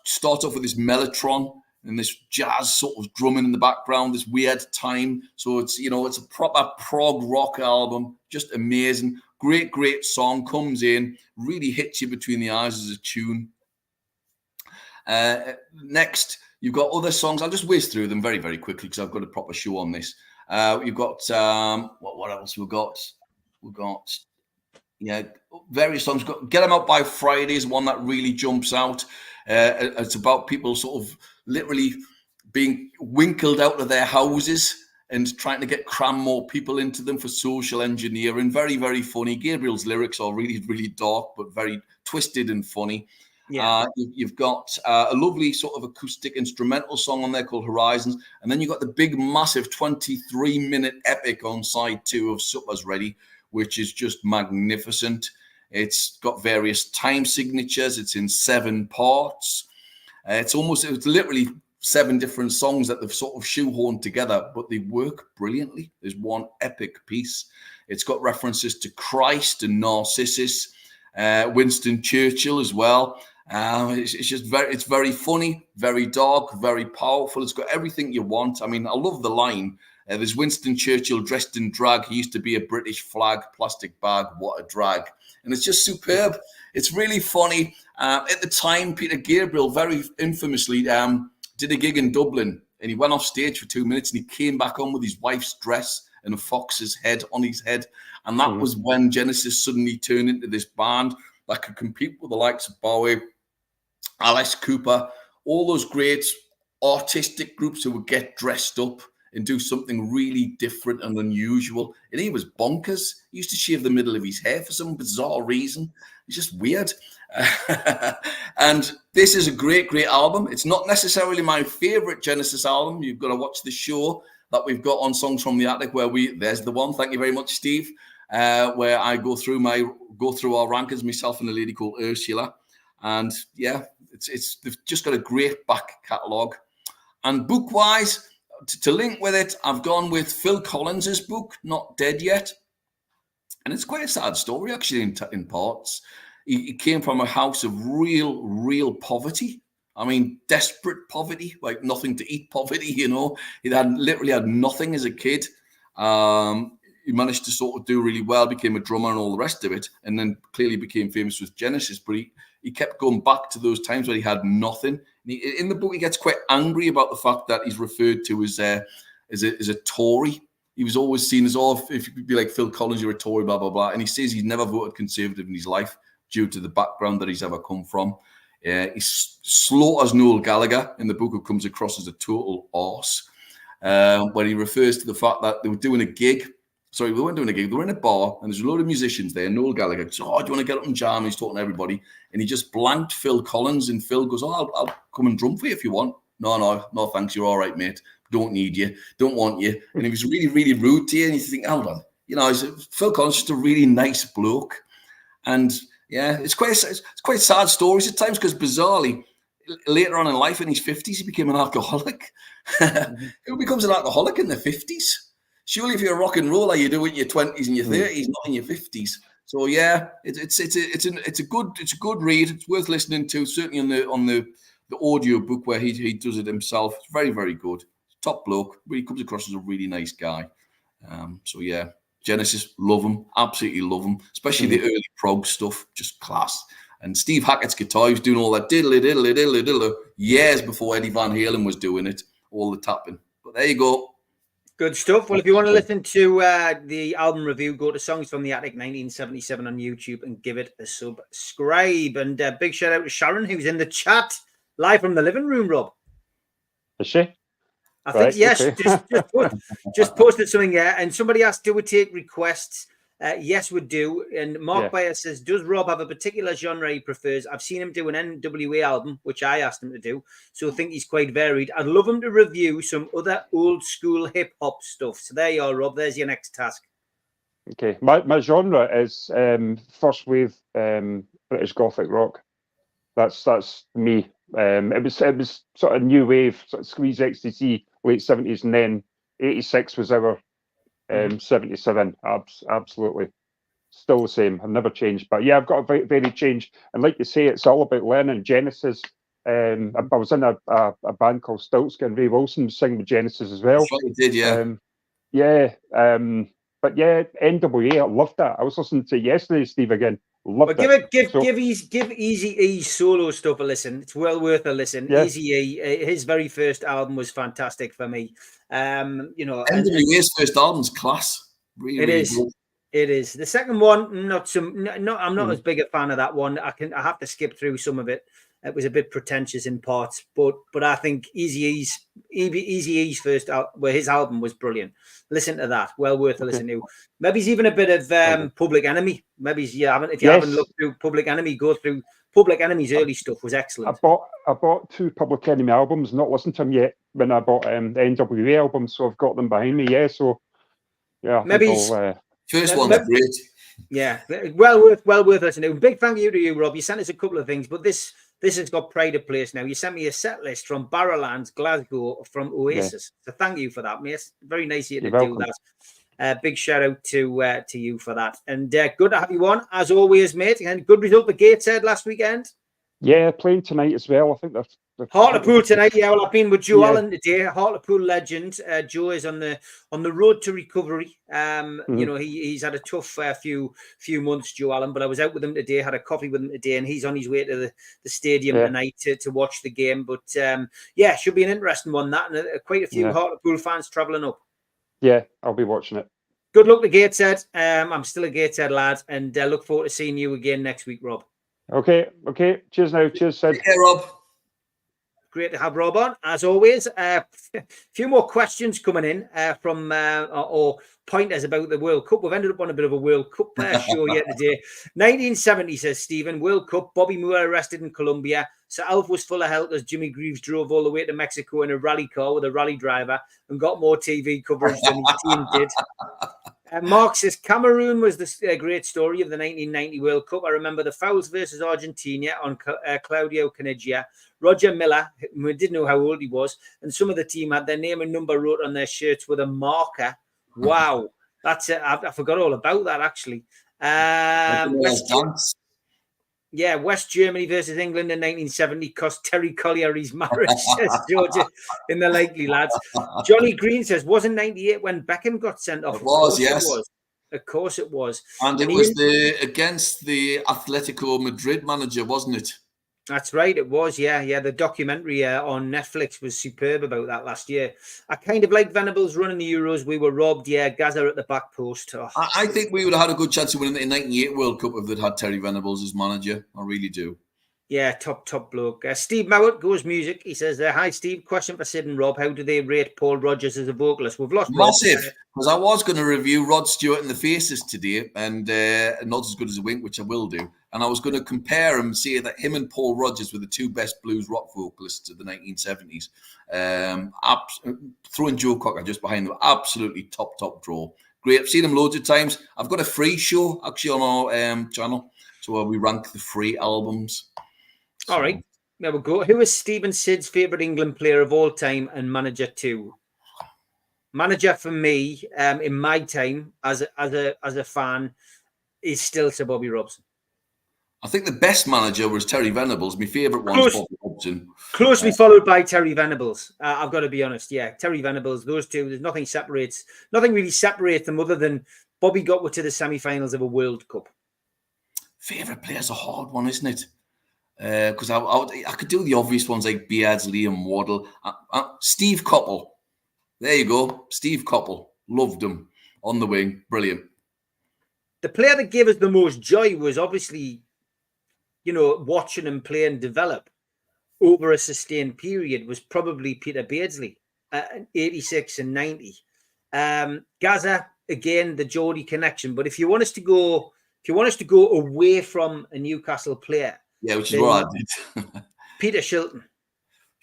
Starts off with this mellotron and this jazz sort of drumming in the background, this weird time. So it's a proper prog rock album, just amazing. Great song, comes in, really hits you between the eyes as a tune. Next, you've got other songs. I'll just whiz through them very, very quickly because I've got a proper show on this. You've got, what else we've got? We've got, various songs. Get Them Out by Friday is one that really jumps out. It's about people sort of literally being winkled out of their houses and trying to cram more people into them for social engineering. Very, very funny. Gabriel's lyrics are really, really dark, but very twisted and funny. Yeah. You've got a lovely sort of acoustic instrumental song on there called Horizons. And then you've got the big, massive 23-minute epic on side 2 of Supper's Ready, which is just magnificent. It's got various time signatures. It's in 7 parts. It's literally 7 different songs that they've sort of shoehorned together, but they work brilliantly. There's one epic piece. It's got references to Christ and Narcissus, Winston Churchill as well. It's very funny, very dark, very powerful. It's got everything you want. I mean, I love the line. There's Winston Churchill dressed in drag. He used to be a British flag, plastic bag. What a drag. And it's just superb. It's really funny. At the time, Peter Gabriel very infamously did a gig in Dublin, and he went off stage for 2 minutes and he came back on with his wife's dress and a fox's head on his head. And that was when Genesis suddenly turned into this band that could compete with the likes of Bowie, Alice Cooper, all those great artistic groups who would get dressed up and do something really different and unusual. And he was bonkers. He used to shave the middle of his hair for some bizarre reason. It's just weird. And this is a great album. It's not necessarily my favorite Genesis album. You've got to watch the show that we've got on Songs from the Attic there's the one. Thank you very much, Steve. Where I go through our rankings, myself and a lady called Ursula. And yeah, they've just got a great back catalogue. And book-wise, to link with it, I've gone with Phil Collins's book, Not Dead Yet. And it's quite a sad story, actually, in parts. He came from a house of real poverty. I mean, desperate poverty, like nothing to eat poverty, He literally had nothing as a kid. He managed to sort of do really well, became a drummer and all the rest of it, and then clearly became famous with Genesis. But he kept going back to those times where he had nothing. In the book, he gets quite angry about the fact that he's referred to as a Tory. He was always seen as, if you could be like Phil Collins, you're a Tory, blah, blah, blah. And he says he's never voted Conservative in his life due to the background that he's ever come from. He slaughters Noel Gallagher in the book, who comes across as a total arse, where he refers to the fact that they were doing a gig. Sorry, they weren't doing a gig. They were in a bar, and there's a load of musicians there. Noel Gallagher goes, do you want to get up and jam? He's talking to everybody. And he just blanked Phil Collins, and Phil goes, I'll come and drum for you if you want. No, thanks. You're all right, mate. Don't need you. Don't want you. And he was really, really rude to you. And you think, hold on. Phil Collins is just a really nice bloke. And yeah, it's quite sad stories at times, because bizarrely, later on in life, in his 50s, he became an alcoholic. Who becomes an alcoholic in their 50s? Surely if you're a rock and roller, you do it in your 20s and your 30s, not in your 50s. So yeah, it's a good read. It's worth listening to, certainly on the audio book where he does it himself. It's very, very good. Top bloke. Really comes across as a really nice guy. So yeah, Genesis, love him, absolutely love him, especially the early prog stuff, just class. And Steve Hackett's guitar, he was doing all that diddly diddly diddly diddly years before Eddie Van Halen was doing it. all the tapping. But there you go. Good stuff. Well, if you want to listen to the album review, go to Songs from the Attic 1977 on YouTube and give it a subscribe. And big shout out to Sharon, who's in the chat live from the living room, Rob. Is she? I think, yes. Okay. Just posted something, yeah. And somebody asked, do we take requests? Yes, we do. And Mark Bayer says, does Rob have a particular genre he prefers? I've seen him do an NWA album, which I asked him to do. So I think he's quite varied. I'd love him to review some other old school hip hop stuff. So there you are, Rob. There's your next task. Okay. My genre is first wave British Gothic rock. That's me. It was sort of new wave, sort of Squeeze XTC, late 70s, and then 86 was our 77. Absolutely. Still the same. I've never changed. But yeah, I've got a very, very change. And like you say, it's all about learning. Genesis. I was in a band called Stiltskin, and Ray Wilson was singing with Genesis as well. That's what he did, yeah. But yeah, NWA, I loved that. I was listening to yesterday, Steve, again. Loved it. Give Eazy-E's solo stuff a listen. It's well worth a listen. Yeah. Eazy-E, his very first album was fantastic for me. NWA's first album's class. Really, it is. Really good. It is. The second one, I'm not as big a fan of that one. I have to skip through some of it. It was a bit pretentious in parts, but I think Eazy-E's first his album was brilliant. Listen to that. Well worth a listen to. Maybe he's even a bit of Public Enemy. Maybe if you haven't looked through Public Enemy, go through Public Enemy's early stuff was excellent. I bought 2 Public Enemy albums, not listened to them yet when I bought the NWA album, so I've got them behind me. Yeah, so yeah. Maybe first one's great. Yeah, well worth listening to. Big thank you to you, Rob. You sent us a couple of things, but this has got pride of place now. You sent me a set list from Barrowlands, Glasgow, from Oasis. So thank you for that, mate. Very nice of you to do that. Big shout out to you for that. And good to have you on, as always, mate. And good result for Gateshead last weekend. Yeah, playing tonight as well. I think they're Hartlepool tonight. Yeah, well, I've been with Joe Allen today. Hartlepool legend. Joe is on the road to recovery. You know, he's had a tough few months, Joe Allen. But I was out with him today, had a coffee with him today, and he's on his way to the stadium tonight to watch the game. But yeah, should be an interesting one. That and quite a few Hartlepool fans travelling up. Yeah, I'll be watching it. Good luck to Gateshead. I'm still a Gateshead lad, and look forward to seeing you again next week, Rob. Okay. Cheers now. Cheers, Sid. Take care, Rob. Great to have Rob on, as always. A few more questions coming in from or pointers about the World Cup. We've ended up on a bit of a World Cup show yet today. 1970, says Stephen. World Cup. Bobby Moore arrested in Colombia. Sir Alf was full of help as Jimmy Greaves drove all the way to Mexico in a rally car with a rally driver and got more TV coverage than his team did. Mark says Cameroon was the great story of the 1990 World Cup. I remember the fouls versus Argentina on Claudio Caniggia. Roger Miller, we didn't know how old he was, and some of the team had their name and number wrote on their shirts with a marker. Wow, that's it. I forgot all about that, actually. West Germany versus England in 1970 cost Terry Collier his marriage, says Georgia in the Likely Lads. Johnny Green says, wasn't 98 when Beckham got sent off? It was, yes. Of course it was. And it was against the Atletico Madrid manager, wasn't it? That's right, it was, yeah. The documentary on Netflix was superb about that last year. I kind of like Venables running the Euros. We were robbed, Gaza at the back post. Oh. I think we would have had a good chance of winning the 98 World Cup if they'd had Terry Venables as manager. I really do. Yeah, top bloke. Steve Mowat goes music. He says, hi, Steve. Question for Sid and Rob. How do they rate Paul Rodgers as a vocalist? We've lost massive, because I was going to review Rod Stewart and the Faces today, and Not As Good As a Wink, which I will do. And I was going to compare him, say that him and Paul Rodgers were the two best blues rock vocalists of the 1970s. Throwing Joe Cocker just behind them. Absolutely top draw. Great. I've seen him loads of times. I've got a free show, actually, on our channel. So we rank the free albums. All right, there we go. Who is Stephen Sid's favourite England player of all time and manager too? Manager for me, in my time as a fan, is still Sir Bobby Robson. I think the best manager was Terry Venables. My favourite one was Bobby Robson. Closely followed by Terry Venables. I've got to be honest. Yeah, Terry Venables. Those two. There's nothing really separates them other than Bobby got to the semi-finals of a World Cup. Favourite player's a hard one, isn't it? Because I could do the obvious ones like Beardsley and Waddle. Steve Coppell. There you go. Steve Coppell. Loved him on the wing. Brilliant. The player that gave us the most joy was obviously, watching him play and develop over a sustained period was probably Peter Beardsley, 86 and 90. Gaza, again, the Geordie connection. But if you want us to go away from a Newcastle player, yeah, which is what I did. Peter Shilton.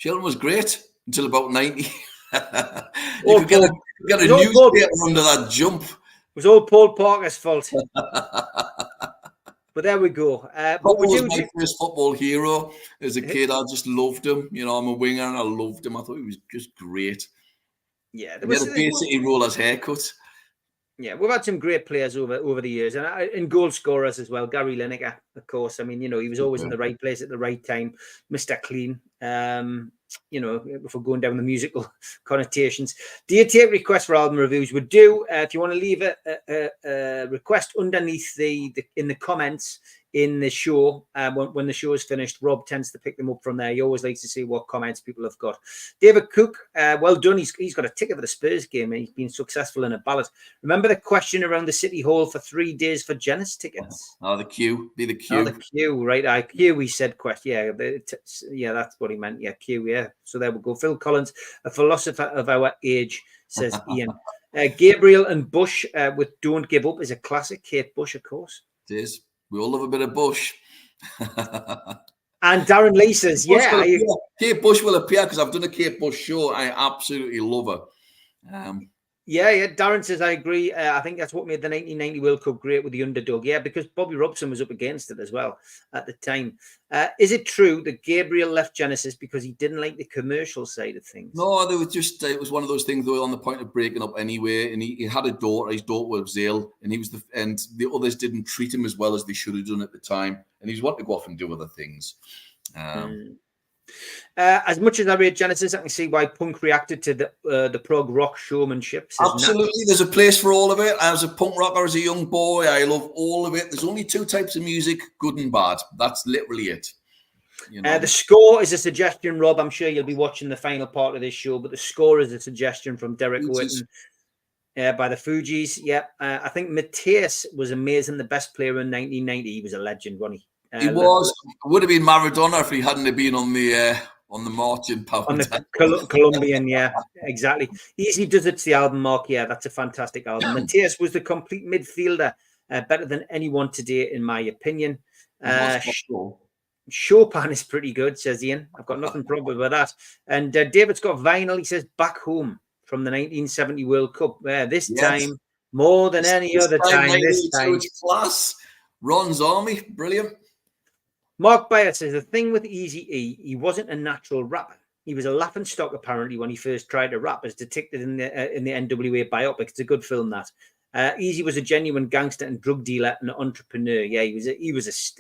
Shilton was great until about 90. You could get a newspaper under that jump. It was all Paul Parker's fault. But there we go. But was my first football hero as a kid. I just loved him. I'm a winger and I loved him. I thought he was just great. Yeah, he had a Bay City Rollers haircut. Yeah, we've had some great players over the years, and goal scorers as well. Gary Lineker, of course. I mean, he was always in the right place at the right time. Mr. Clean. If we're going down the musical connotations. Do you take requests for album reviews? We do. If you want to leave a request underneath in the comments in the show, when the show is finished, Rob tends to pick them up from there. He always likes to see what comments people have got. David Cook, well done. He's got a ticket for the Spurs game and he's been successful in a ballot. Remember the question around the City Hall for 3 days for Genesis tickets? Oh, the queue. Be the queue. Oh, the queue, right. Queue, we said question. Yeah, that's what he meant. Yeah, queue, yeah. So there we go. Phil Collins, a philosopher of our age, says Ian. Gabriel and Bush with Don't Give Up is a classic. Kate Bush, of course. It is. We all love a bit of Bush. And Darren Lee says, Kate Bush will appear because I've done a Kate Bush show. I absolutely love her. Yeah. Darren says, I agree. I think that's what made the 1990 World Cup great with the underdog. Yeah, because Bobby Robson was up against it as well at the time. Is it true that Gabriel left Genesis because he didn't like the commercial side of things? No, they were just, it was one of those things they were on the point of breaking up anyway. And he had a daughter. His daughter was ill, and and the others didn't treat him as well as they should have done at the time. And he wanted to go off and do other things. As much as I read Genesis, I can see why punk reacted to the prog rock showmanship. Absolutely, there's a place for all of it. As a punk rocker, as a young boy, I love all of it. There's only 2 types of music, good and bad. That's literally it. The score is a suggestion, Rob. I'm sure you'll be watching the final part of this show, but the score is a suggestion from Derek Whitten by the Fugees. Yeah, I think Matthias was amazing, the best player in 1990. He was a legend, wasn't he? He was. Would have been Maradona if he hadn't been on the marching power. On the Colombian, yeah, exactly. Easy Does It's the album, Mark. Yeah, that's a fantastic album. Matthias was the complete midfielder, better than anyone today, in my opinion. Chopin is pretty good, says Ian. I've got nothing problem with that. And David's got vinyl. He says Back Home from the 1970 World Cup. This time, more than any other time. This time, it's class. Ron's Army, brilliant. Mark Bayer says the thing with Eazy-E, he wasn't a natural rapper. He was a laughing stock apparently when he first tried to rap, as depicted in the NWA biopic. It's a good film, that. Eazy was a genuine gangster and drug dealer and entrepreneur. Yeah, he was just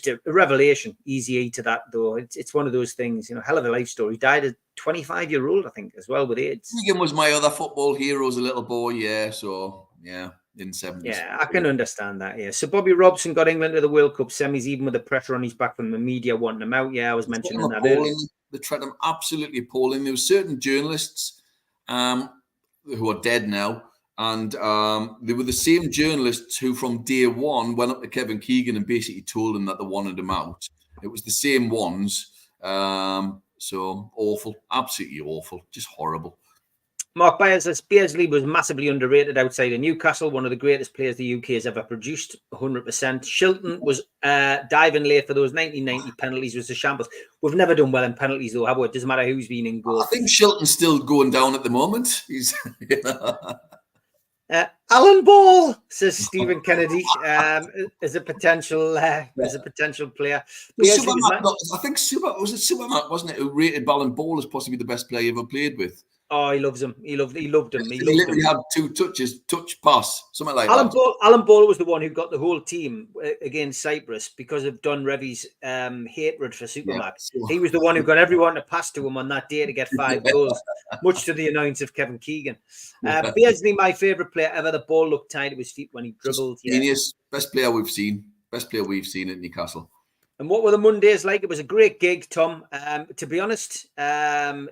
a revelation. Eazy-E to that though. It's one of those things, hell of a life story. He died at 25-year-old, I think, as well, with AIDS. Keegan was my other football hero as a little boy. Yeah, so yeah. In 70s. Yeah, I can understand that. Yeah. So Bobby Robson got England to the World Cup semis, even with the pressure on his back from the media wanting him out. Yeah, I was mentioning that earlier. They treated him absolutely appalling. There were certain journalists who are dead now, and they were the same journalists who from day one went up to Kevin Keegan and basically told him that they wanted him out. It was the same ones. So awful, absolutely awful, just horrible. Mark Byers says Beardsley was massively underrated outside of Newcastle, one of the greatest players the UK has ever produced, 100%. Shilton was diving late for those 1990 penalties, was a shambles. We've never done well in penalties, though, have we? It doesn't matter who's been in goal. I think Shilton's still going down at the moment. He's, Alan Ball, says Stephen Kennedy, is a potential player. I think Superman, wasn't it, who rated Alan Ball as possibly the best player he ever played with? Oh, he loves him. He loved him. He literally had 2 touches, touch pass, something like that. Alan Ball was the one who got the whole team against Cyprus because of Don Revy's hatred for Supermax. Yeah, sure. He was the one who got everyone to pass to him on that day to get 5 goals, much to the annoyance of Kevin Keegan. Beardsley, my favourite player ever. The ball looked tight to his feet when he dribbled. Genius. Best player we've seen at Newcastle. And what were the Mondays like? It was a great gig, Tom. To be honest, the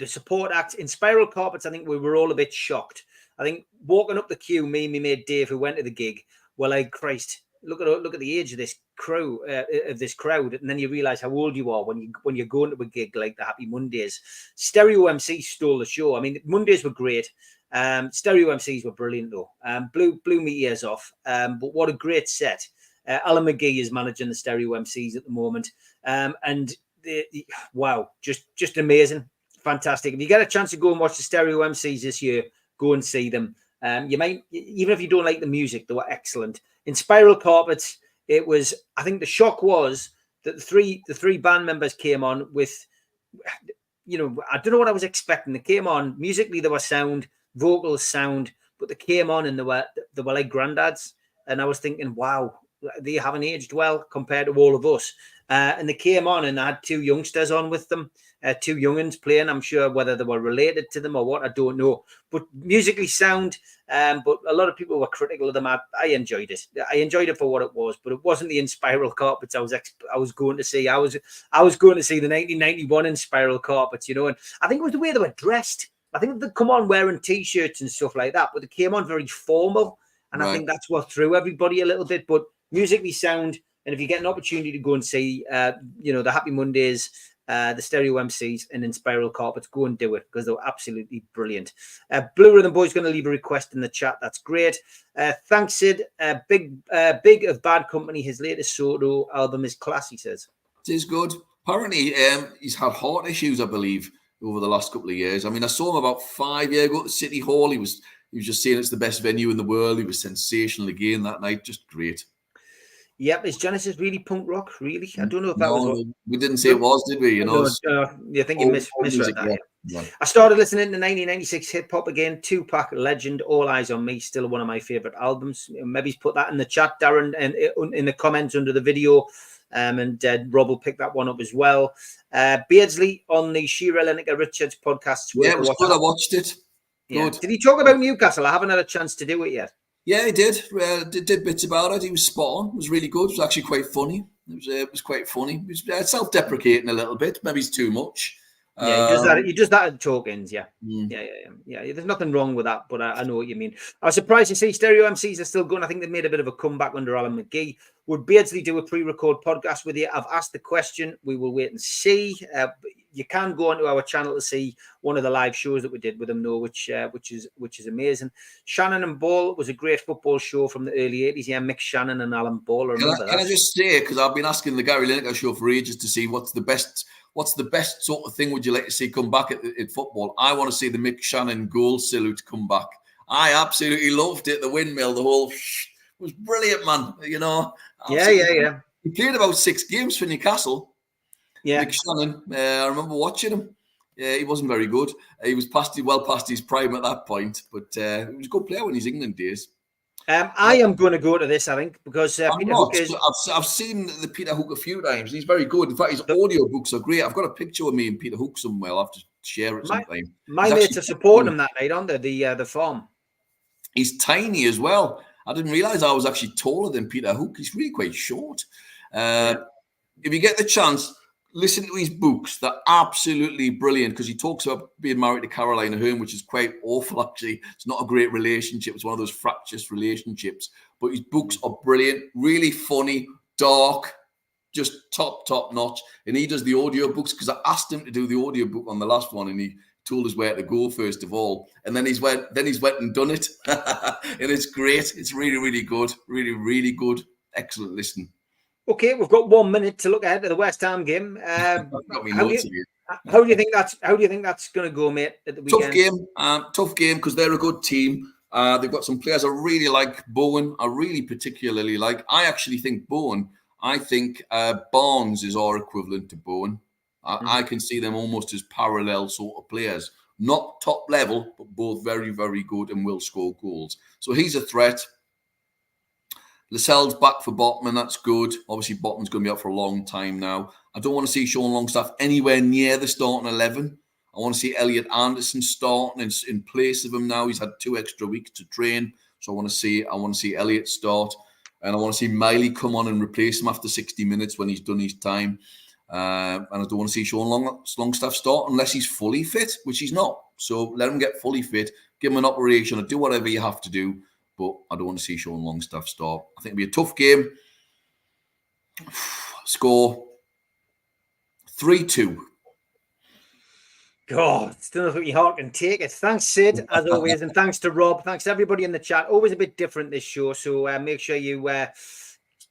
support act in Spiral Carpets, I think we were all a bit shocked. I think walking up the queue, me and my mate Dave, who went to the gig, were like, Christ, look at the age of this crew, of this crowd, and then you realise how old you are when you're going to a gig like the Happy Mondays. Stereo MC stole the show. I mean, Mondays were great. Stereo MCs were brilliant though. Blew me ears off. But what a great set. Alan McGee is managing the Stereo MCs at the moment. And wow, just amazing. Fantastic. If you get a chance to go and watch the Stereo MCs this year, go and see them. You might, even if you don't like the music, they were excellent. In Spiral Carpets, it was, I think the shock was that the three band members came on with, you know, I don't know what I was expecting. They came on, musically they were sound, vocals sound, but they came on and they were like granddads. And I was thinking, wow, they haven't aged well compared to all of us. And they came on and they had two youngsters on with them, two young'uns playing. I'm sure whether they were related to them or what, I don't know. But musically sound, but a lot of people were critical of them. I enjoyed it. I enjoyed it for what it was, but it wasn't the Spiral Carpets I was going to see. I was going to see the 1991 Spiral Carpets, you know, and I think it was the way they were dressed. I think they come on wearing T-shirts and stuff like that, but they came on very formal. And right. I think that's what threw everybody a little bit, but musically sound. And if you get an opportunity to go and see, you know, the Happy Mondays, the Stereo MCs and in Spiral Carpets, go and do it because they're absolutely brilliant. Blue Rhythm Boy's going to leave a request in the chat. That's great. Thanks, Sid. Big of Bad Company. His latest solo album is class, he says. It is good. Apparently, he's had heart issues, I believe, over the last couple of years. I mean, I saw him about 5 years ago at City Hall. He was just saying it's the best venue in the world. He was sensational again that night. Just great. Yep, is Genesis really punk rock? Really? I don't know if that was what... We didn't say it was, did we? You know, I think you misread that. Yeah. I started listening to 1996 hip hop again. Tupac, Legend, All Eyes on Me, still one of my favorite albums. Maybe put that in the chat, Darren, and in the comments under the video. And Rob will pick that one up as well. Beardsley on the Shearer Lineker Richards podcast. Yeah, it was good. I watched it. Yeah. Did he talk about Newcastle? I haven't had a chance to do it yet. Yeah, he did. Did bits about it. He was spot on. It was really good. It was actually quite funny. It was quite funny. It was self-deprecating a little bit. Maybe it's too much. Yeah, he does that at talk-ins, yeah. Yeah. There's nothing wrong with that, but I know what you mean. I was surprised to see Stereo MCs are still going. I think they've made a bit of a comeback under Alan McGee. Would Beardsley do a pre-record podcast with you? I've asked the question. We will wait and see. You can go onto our channel to see one of the live shows that we did with them, though, which is amazing. Shannon and Ball was a great football show from the early 80s. Yeah, Mick Shannon and Alan Ball. Can I just say, because I've been asking the Gary Lineker show for ages to see what's the best sort of thing would you like to see come back at football? I want to see the Mick Shannon goal salute come back. I absolutely loved it. The windmill, the whole was brilliant, man. You know. Yeah. He played about 6 games for Newcastle. Yeah. Mick Shannon. I remember watching him. Yeah, he wasn't very good. He was well past his prime at that point, but he was a good player in his England days. I am going to go to this, I think, because Peter Hook is... I've seen the Peter Hook a few times. He's very good. In fact, his audio books are great. I've got a picture of me and Peter Hook somewhere. I'll have to share it sometime. My mates are supporting him that night on the farm. He's tiny as well. I didn't realise I was actually taller than Peter Hook. He's really quite short. If you get the chance, listen to his books. They're absolutely brilliant because he talks about being married to Caroline Aherne, which is quite awful, actually. It's not a great relationship. It's one of those fractious relationships. But his books are brilliant, really funny, dark, just top notch. And he does the audio books because I asked him to do the audio book on the last one and he told us where to go first of all. And then he's went and done it. And it's great. It's really, really good. Really, really good. Excellent listen. Okay, we've got 1 minute to look ahead to the West Ham game. How do you think that's going to go, mate? At the weekend? Tough game because they're a good team. They've got some players I really like. Bowen, I really particularly like. I actually think Bowen. I think Barnes is our equivalent to Bowen. I can see them almost as parallel sort of players. Not top level, but both very, very good and will score goals. So he's a threat. Lascelles back for Botman, that's good. Obviously, Botman's going to be out for a long time now. I don't want to see Sean Longstaff anywhere near the starting 11. I want to see Elliot Anderson starting in place of him now. He's had 2 extra weeks to train, so I want to see Elliot start. And I want to see Miley come on and replace him after 60 minutes when he's done his time. And I don't want to see Sean Longstaff start unless he's fully fit, which he's not. So let him get fully fit, give him an operation, or do whatever you have to do. But I don't want to see Sean Longstaff start. I think it'll be a tough game. Score 3-2. God, still not what your heart can take it. Thanks, Sid, as always, and thanks to Rob. Thanks to everybody in the chat. Always a bit different this show, so make sure you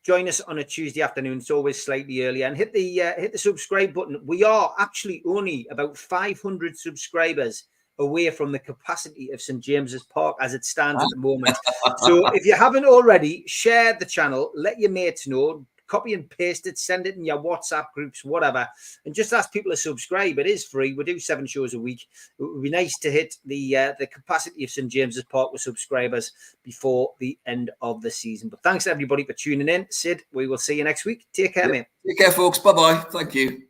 join us on a Tuesday afternoon. It's always slightly earlier, and hit the subscribe button. We are actually only about 500 subscribers away from the capacity of St James's Park as it stands at the moment. So if you haven't already, share the channel, let your mates know. Copy and paste it, send it in your WhatsApp groups, whatever, and just ask people to subscribe. It is free. We do 7 shows a week. It would be nice to hit the capacity of St James's Park with subscribers before the end of the season. But thanks everybody for tuning in. Sid, we will see you next week. Take care, mate. Take care, folks. Bye-bye. Thank you.